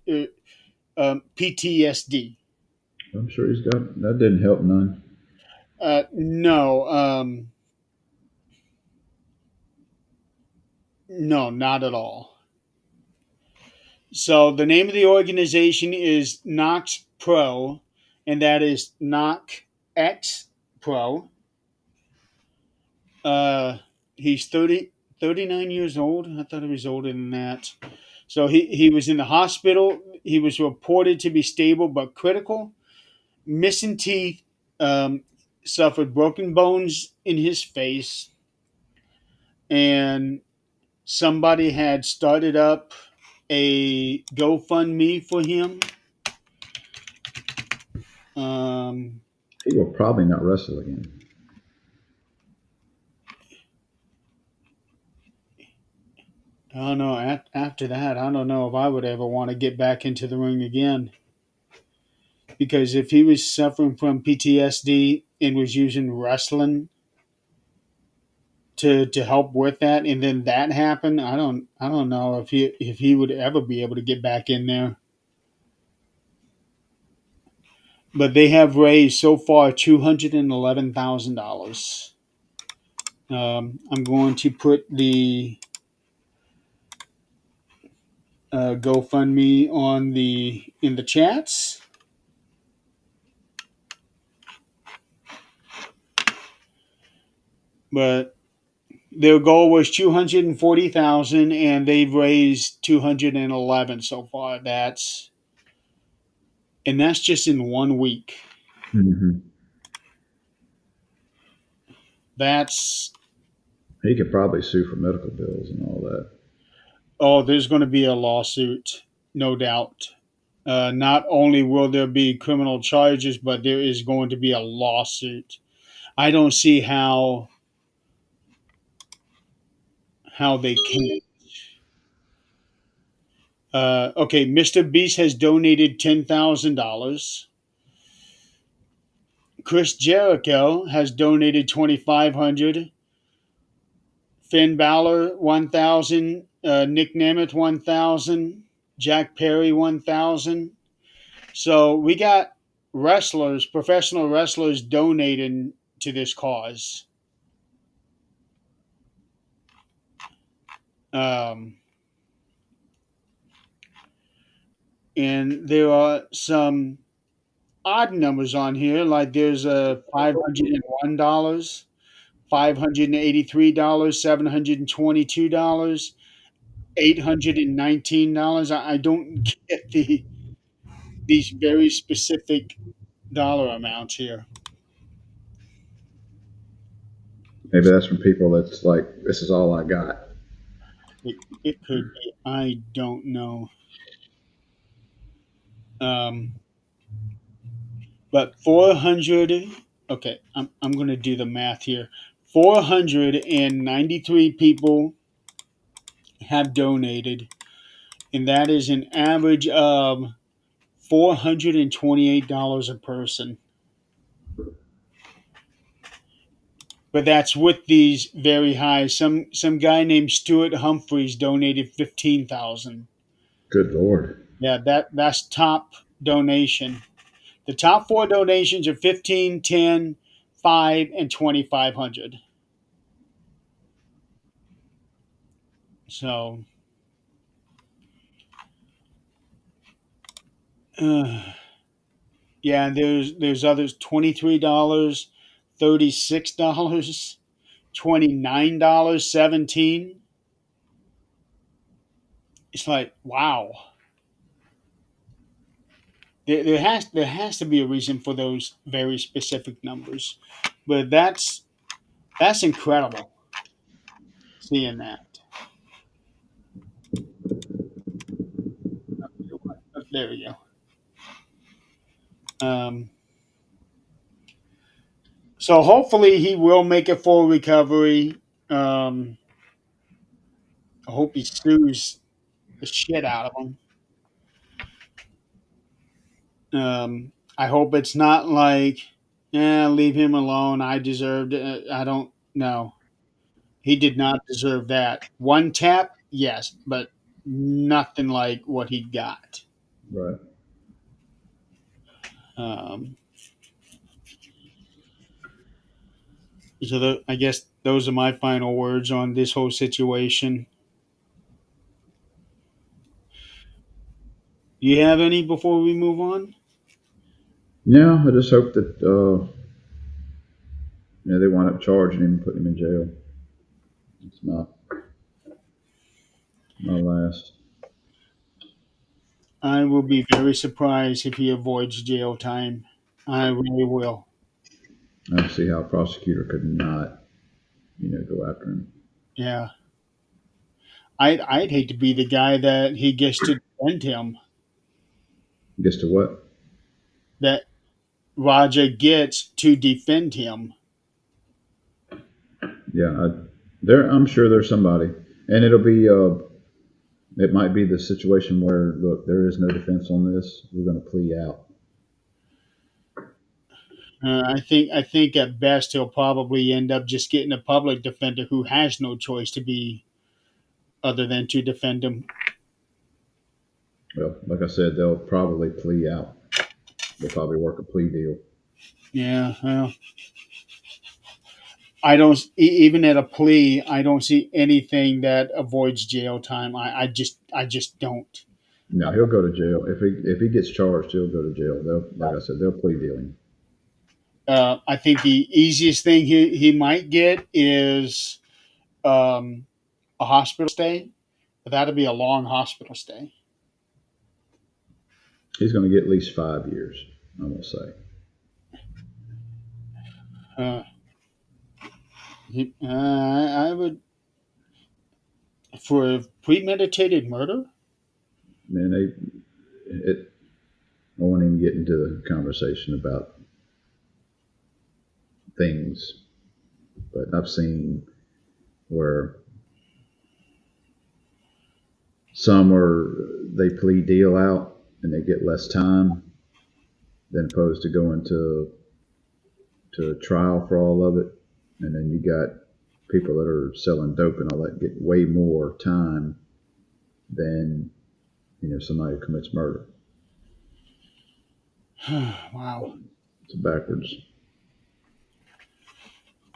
I'm sure he's got that didn't help none. No, no, not at all. So the name of the organization is Knox Pro, and that is Knock X Pro. Uh, he's 39 years old. I thought he was older than that. So he was in the hospital. He was reported to be stable but critical. Missing teeth, um, suffered broken bones in his face, and somebody had started up a GoFundMe for him. Um, He will probably not wrestle again. I don't know. After that, I don't know if I would ever want to get back into the ring again. Because if he was suffering from PTSD and was using wrestling to help with that, and then that happened, I don't know if he would ever be able to get back in there. but they have raised so far $211,000. I'm going to put the GoFundMe on the in the chats. But their goal was 240,000, and they've raised 211 so far. That's just in 1 week. Hmm. That's He could probably sue for medical bills and all that. Oh, there's going to be a lawsuit, no doubt. Not only will there be criminal charges, but there is going to be a lawsuit. I don't see how they can. Okay, Mr. Beast has donated $10,000. Chris Jericho has donated 2,500. Finn Balor 1,000. Nick Nemeth 1,000. Jack Perry 1,000. So we got wrestlers, professional wrestlers, donating to this cause. Um, and there are some odd numbers on here, like there's a $501, $583, $722, $819. I don't get these very specific dollar amounts here. Maybe that's from people that's like, this is all I got. It could be. I don't know. Um, But 400, okay, I'm going to do the math here. 493 people have donated, and that is an average of $428 a person. But that's with these very high. Some guy named Stuart Humphreys donated 15,000. Good Lord. Yeah, that's top donation. The top four donations are 15, 10, 5, and 2,500. So uh, yeah, and there's others, $23, $36, $29, 17. It's like, wow. There has to be a reason for those very specific numbers. But that's incredible seeing that. There we go. So hopefully he will make a full recovery. Um, I hope he sues the shit out of him. I hope it's not like, yeah, leave him alone. I deserved it. I don't know. He did not deserve that. One tap, yes, but nothing like what he got. Right. Um, I guess those are my final words on this whole situation. Do you have any before we move on? Yeah, I just hope that they wind up charging him and putting him in jail. It's my last. I will be very surprised if he avoids jail time. I really will. I don't see how a prosecutor could not, go after him. Yeah. I'd hate to be the guy that he gets to defend him. Gets to what? That Raja gets to defend him. Yeah, I'm sure there's somebody, and it'll be. It might be the situation where, look, there is no defense on this. We're going to plea out. I think at best he'll probably end up just getting a public defender who has no choice to be other than to defend him. Well, like I said, they'll probably plea out. They'll probably work a plea deal. Yeah, well, I don't even at a plea. I don't see anything that avoids jail time. I just don't. No, he'll go to jail if he gets charged. He'll go to jail. They'll, like I said, they'll plea deal him. I think the easiest thing he might get is um, a hospital stay, but that'll be a long hospital stay. He's going to get at least 5 years. I'm gonna say. Uh, I would for premeditated murder. Man, it. I won't even get into the conversation about things, but I've seen where some are they plea deal out and they get less time than opposed to going to trial for all of it, and then you got people that are selling dope and all that get way more time than somebody who commits murder. Wow. It's backwards.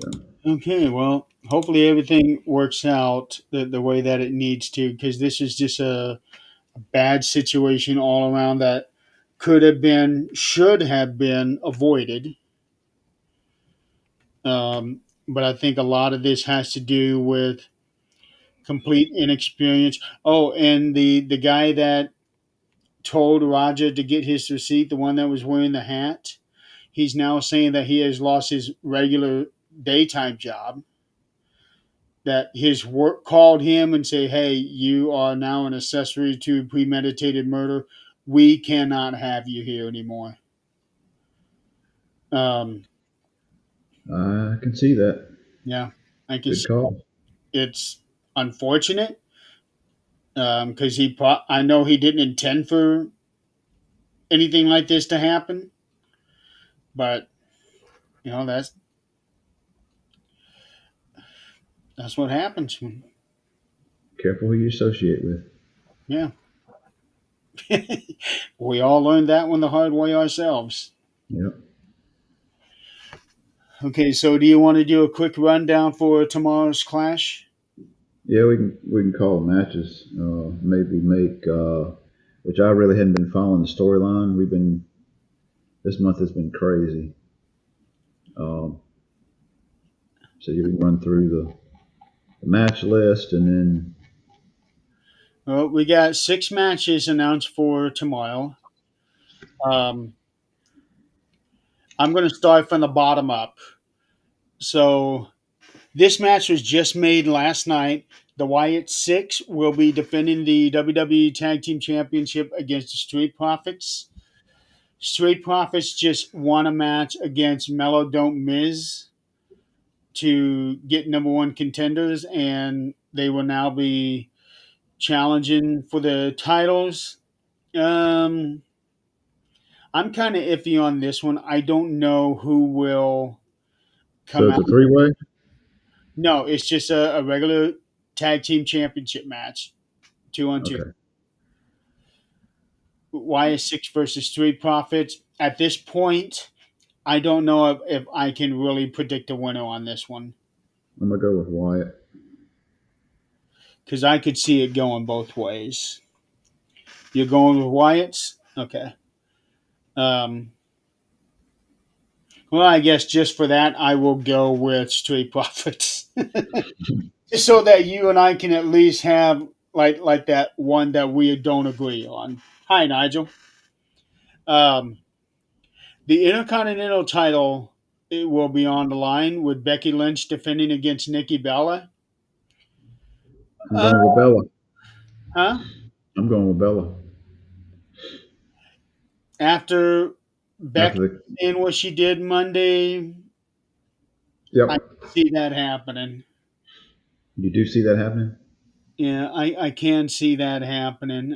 So, Okay, well, hopefully everything works out the way that it needs to, because this is just a bad situation all around that could have been, should have been avoided. But I think a lot of this has to do with complete inexperience. Oh, and the guy that told Roger to get his receipt, the one that was wearing the hat, he's now saying that he has lost his regular daytime job. That his work called him and say, "Hey, you are now an accessory to premeditated murder. We cannot have you here anymore." Um, I can see that. yeah, I can Good see call. it's unfortunate because I know he didn't intend for anything like this to happen, but that's what happens. Careful who you associate with. Yeah, we all learned that one the hard way ourselves. Yep. Okay, so do you want to do a quick rundown for tomorrow's clash? Yeah, we can call the matches. Maybe make which I really hadn't been following the storyline. We've been This month has been crazy. Um, so you can run through the match list and then Well, we got 6 matches announced for tomorrow. Um, I'm going to start from the bottom up. So this match was just made last night. The Wyatt Six will be defending the WWE Tag Team Championship against the Street Profits. Street Profits just won a match against Mellow Don't Miz to get number one contenders, and they will now be challenging for the titles. Um, I'm kind of iffy on this one. I don't know who will so come it's out. a 3-way. No, it's just a regular tag team championship match, 2-on-2. Okay. Wyatt Six versus Street Profits. At this point, I don't know if I can really predict a winner on this one I'm gonna go with Wyatt. because I could see it going both ways. You're going with Wyatt's? Okay. Um, well, I guess just for that, I will go with Street Profits. Just so that you and I can at least have like that one that we don't agree on. Hi, Nigel. Um, the Intercontinental title it will be on the line with Becky Lynch defending against Nikki Bella. I'm Uh, going with Bella. huh? I'm going with Bella. After Becky After the in what she did Monday, I Yep. see that happening. You do see that happening? Yeah, I can see that happening.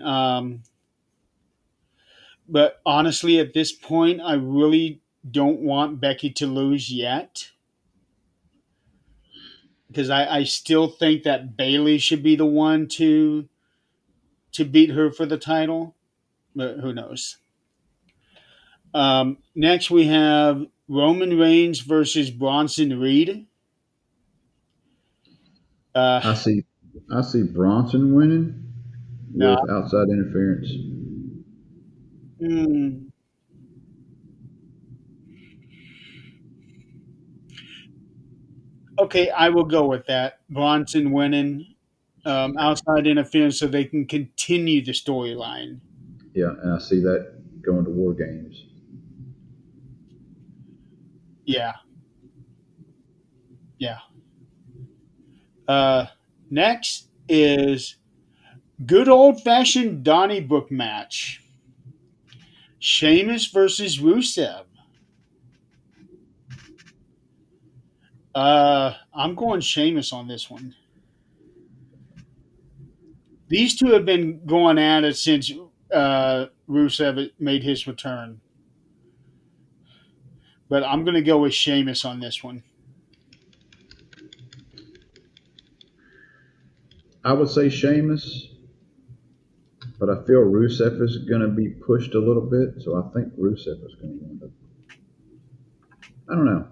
But honestly, at this point, I really don't want Becky to lose yet because I still think that Bailey should be the one to beat her for the title. But who knows? Next, we have Roman Reigns versus Bronson Reed. Uh, I see. I see Bronson winning no, with outside interference. hmm, okay, I will go with that. Bronson winning, outside interference, so they can continue the storyline. Yeah, and I see that going to War Games. Yeah, yeah. Uh, Next is good old fashioned Donnybrook match. Sheamus versus Rusev. I'm going Sheamus on this one. These two have been going at it since Rusev made his return, but I'm going to go with Sheamus on this one. I would say Sheamus, but I feel Rusev is going to be pushed a little bit, so I think Rusev is going to win. But I don't know.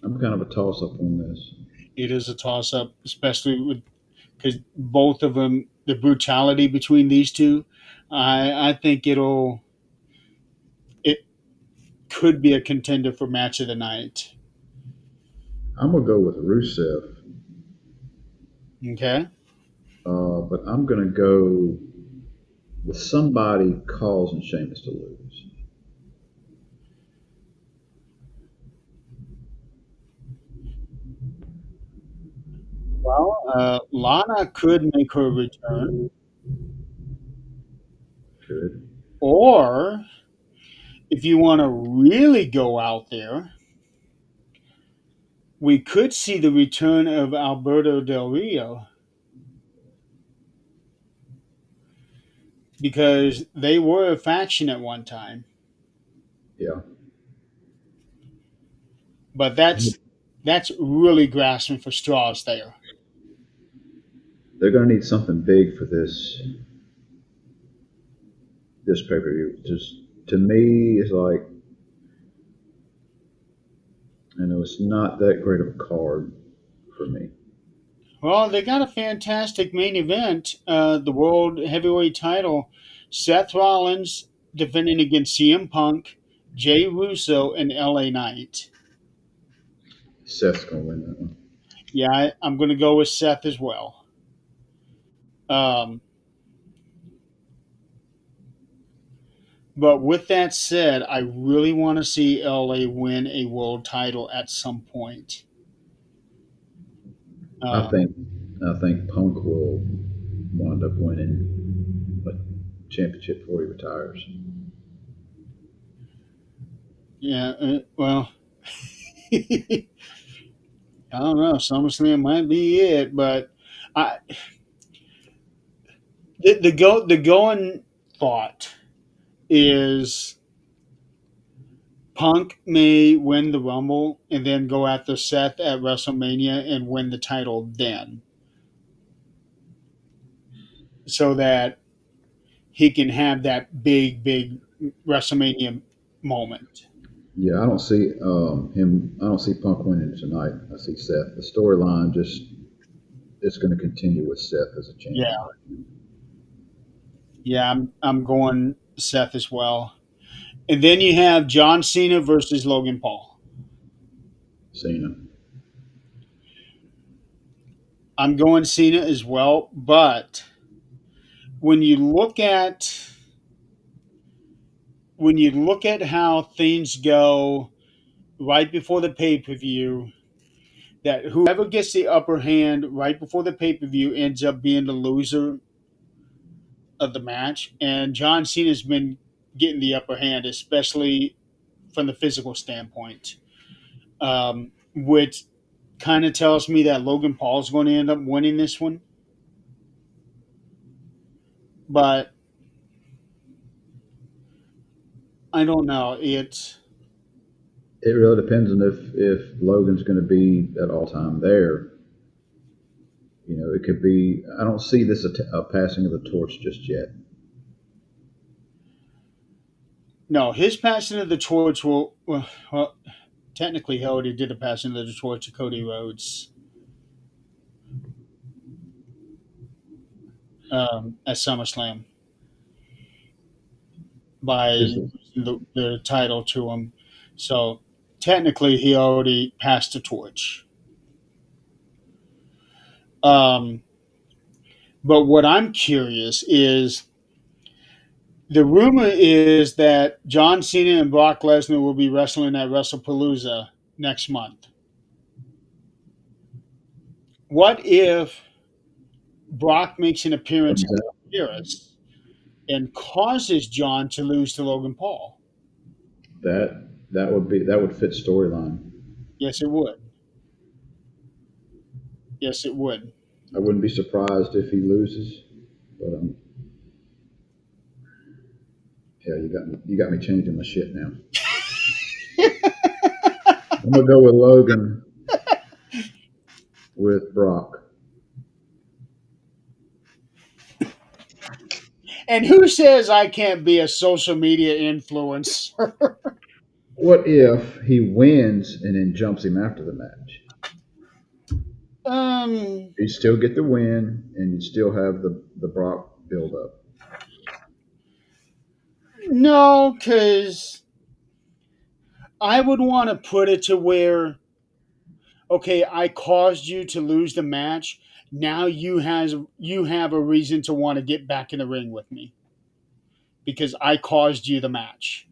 I'm kind of a toss up on this. It is a toss up, especially with because both of them, the brutality between these two. I think it could be a contender for match of the night. I'm gonna go with Rusev, Okay. but I'm gonna go with somebody causing Sheamus to lose. Well, Lana could make her return, Could. or if you want to really go out there, we could see the return of Alberto Del Rio because they were a faction at one time. Yeah, But that's really grasping for straws there. they're gonna need something big for this pay per view. Just to me, it's like it's not that great of a card for me. Well, they got a fantastic main event, the World Heavyweight title. Seth Rollins defending against CM Punk, Jay Russo, and LA Knight. Seth's gonna win that one. Yeah, I'm going to go with Seth as well. Um, but with that said, I really want to see LA win a world title at some point. I Um, think I think Punk will wind up winning a championship before he retires. yeah, well, I don't know. SummerSlam might be it, but I the going thought is Punk may win the Rumble and then go after Seth at WrestleMania and win the title then, so that he can have that big WrestleMania moment. Yeah, I don't see him. I don't see Punk winning tonight. I see Seth. The storyline just it's going to continue with Seth as a champion. Yeah, yeah, I'm going Seth as well. And then you have John Cena versus Logan Paul. Cena. I'm going Cena as well, but when you look at when you look at how things go right before the pay per view, that whoever gets the upper hand right before the pay per view ends up being the loser of the match. And John Cena's been getting the upper hand, especially from the physical standpoint, which kind of tells me that Logan Paul's going to end up winning this one. But I don't know. It really depends on if Logan's going to be at all time there. It could be. I don't see this a passing of the torch just yet. No, his passing of the torch well, technically he already did a passing of the torch to Cody Rhodes at SummerSlam by Is losing the title to him. So technically he already passed the torch. Um, but what I'm curious is the rumor is that John Cena and Brock Lesnar will be wrestling at WrestlePalooza next month. What if Brock makes an appearance comes at out Paris and causes John to lose to Logan Paul? that would fit storyline. Yes, it would. Yes, it would. I wouldn't be surprised if he loses, but yeah, you got me changing my shit now. I'm gonna go with Logan with Brock. And who says I can't be a social media influencer? What if he wins and then jumps him after the match? um, You still get the win, and you still have the Brock build up. no, because I would want to put it to where, okay, I caused you to lose the match. Now you have a reason to want to get back in the ring with me because I caused you the match.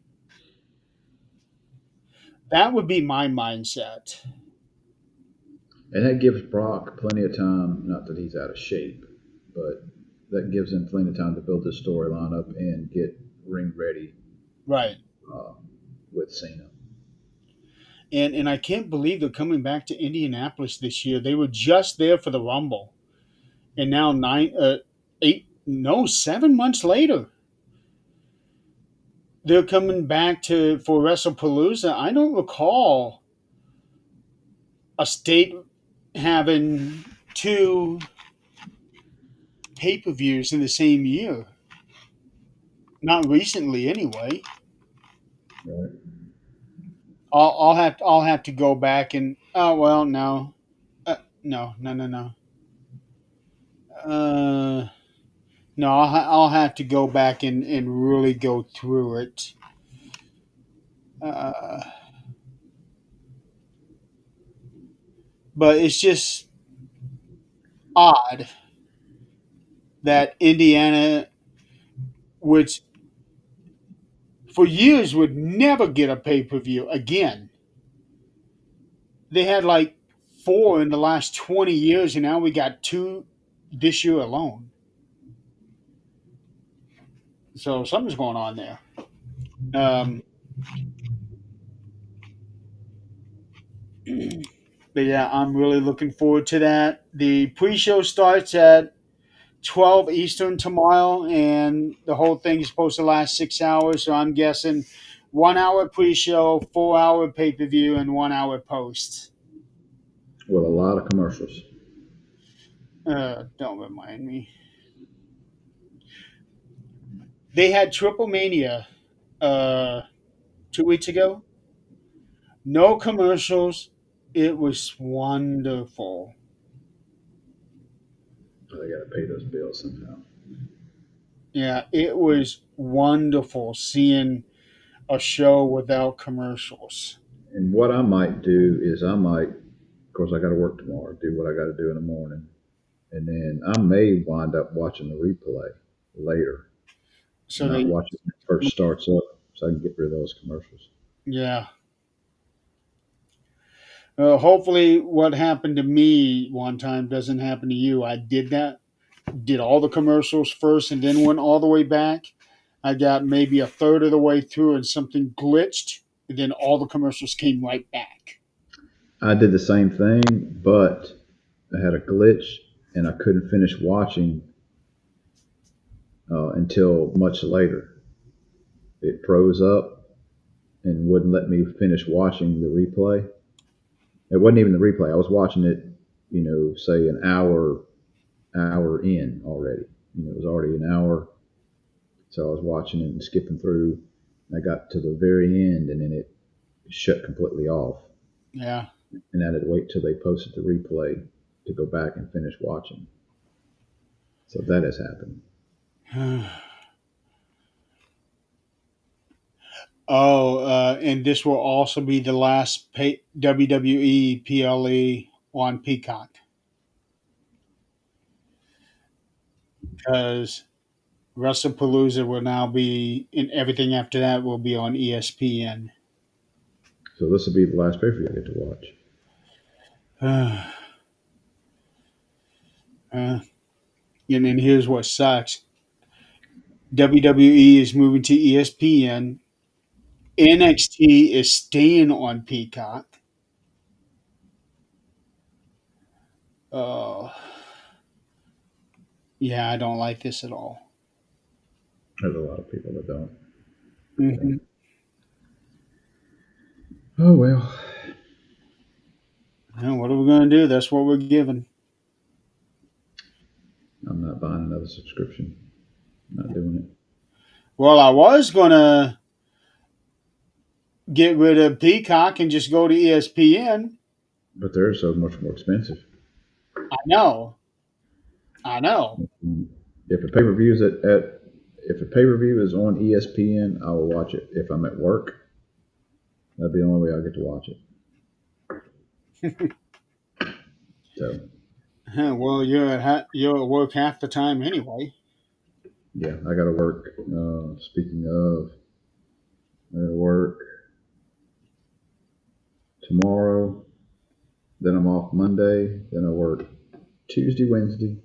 That would be my mindset. And that gives Brock plenty of time, not that he's out of shape, but that gives him plenty of time to build this storyline up and get ring ready Right. uh, with Cena. And I can't believe they're coming back to Indianapolis this year. They were just there for the Rumble, and now 7 months later, they're coming back to for WrestlePalooza. I don't recall a state having two pay-per-views in the same year. Not recently, anyway. Right? I'll have to go back and oh well no, no. Uh, no, I'll have to go back and really go through it. Uh, but it's just odd that Indiana, which for years would never get a pay per view again, they had like four in the last 20 years, and now we got two this year alone. So something's going on there. Um, but yeah, I'm really looking forward to that. The pre show starts at 12 Eastern tomorrow, and the whole thing is supposed to last 6 hours. So I'm guessing 1 hour pre show, 4 hour pay per view, and 1 hour post. With a lot of commercials. Don't remind me. They had Triple Mania 2 weeks ago. No commercials. It was wonderful. They got to pay those bills somehow. Yeah, it was wonderful seeing a show without commercials. And what I might do is of course, I got to work tomorrow, do what I got to do in the morning. And then I may wind up watching the replay later, So not they, watching when it first starts up so I can get rid of those commercials. yeah. Hopefully, what happened to me one time doesn't happen to you. I did that, did all the commercials first, and then went all the way back. I got maybe a third of the way through, and something glitched, and then all the commercials came right back. I did the same thing, but I had a glitch and I couldn't finish watching until much later. It froze up and wouldn't let me finish watching the replay. It wasn't even the replay. I was watching it, say an hour in already. It was already an hour. So I was watching it and skipping through. I got to the very end, and then it shut completely off, Yeah. and I had to wait till they posted the replay to go back and finish watching. So that has happened. Oh, and this will also be the last WWE PLE on Peacock because WrestlePalooza will now be, and everything after that will be on ESPN. So this will be the last pay per view I get to watch. And then here's what sucks: WWE is moving to ESPN. NXT is staying on Peacock. Uh, yeah, I don't like this at all. There's a lot of people that don't. Hmm. Oh well. Well, what are we going to do? That's what we're given. I'm not buying another subscription. I'm not doing it. Well, I was going to get rid of Peacock and just go to ESPN. But they're so much more expensive. I know. I know. If a pay per view is at if a pay per view is on ESPN, I will watch it. If I'm at work, that'd be the only way I'll get to watch it. So Well, you're at work half the time anyway. yeah, I got to work. Speaking of, I got to work tomorrow. Then I'm off Monday. Then I work Tuesday, Wednesday.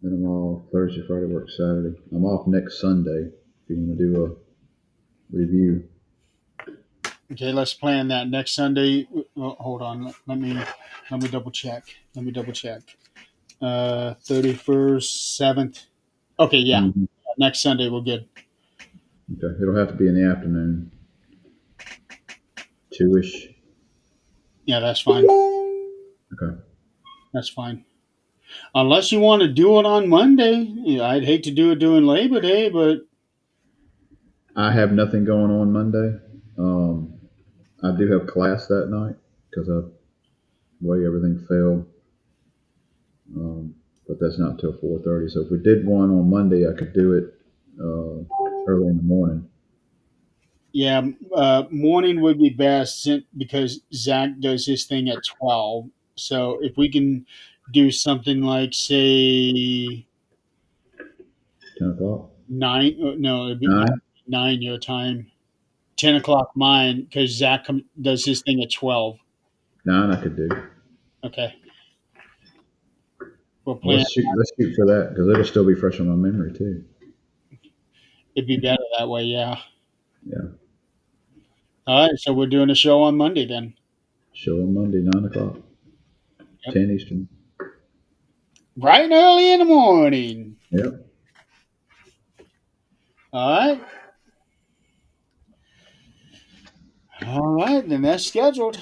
Then I'm off Thursday, Friday, work Saturday. I'm off next Sunday. If you want to do a review, Okay, let's plan that next Sunday. Hold on. Let me double check. 31st, 7th. Okay, yeah. mm-hmm. Next Sunday we're good. Okay. It'll have to be in the afternoon, 2ish. Yeah, that's fine. Okay. That's fine. Unless you want to do it on Monday. Yeah, I'd hate to do it during Labor Day, but I have nothing going on Monday. I do have class that night because of the way everything fell. But that's not until 4:30. So if we did one on Monday, I could do it early in the morning. yeah, morning would be best because Zach does his thing at 12. So if we can do something like, say, 10 o'clock. 9, no, it'd be 9. 9 your time, 10 o'clock mine, because Zach does his thing at 12. 9 I could do. Okay. We'll Well, plan. let's shoot for that because it'll still be fresh on my memory too. It'd be better that way, yeah. Yeah. All right, so we're doing a show on Monday then. Show on Monday, 9 o'clock. Yep. 10 Eastern. Bright and early in the morning. Yep. All right. All right, then that's scheduled.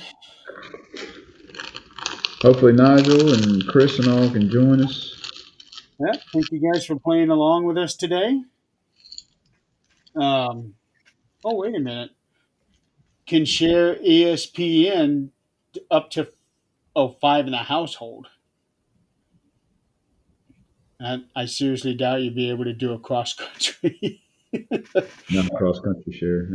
Hopefully Nigel and Chris and all can join us. Yeah, thank you guys for playing along with us today. Oh, wait a minute. Can share ESPN up to 5 in a household. I seriously doubt you'd be able to do a cross country. Not cross country share.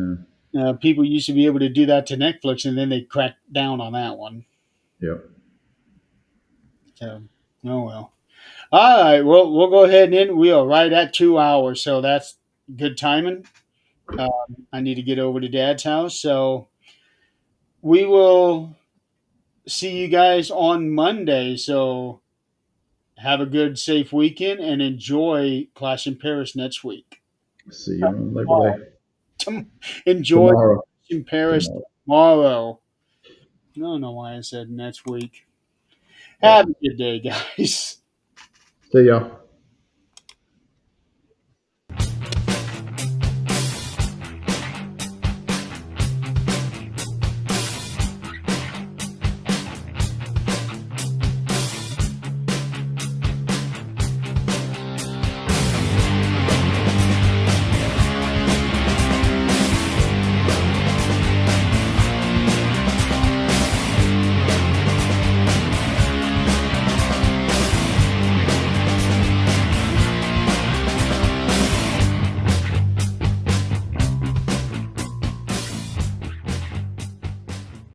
No. People used to be able to do that to Netflix, and then they cracked down on that one. Yep. So, oh well. All right, well, we'll go ahead and end. We are right at 2 hours, so that's good timing. I need to get over to Dad's house, so we will see you guys on Monday. So have a good, safe weekend and enjoy Clash in Paris next week. See you on Labor Day. Enjoy Tomorrow. Clash in Paris tomorrow. I don't know why I said next week. Have a good day, guys. See y'all.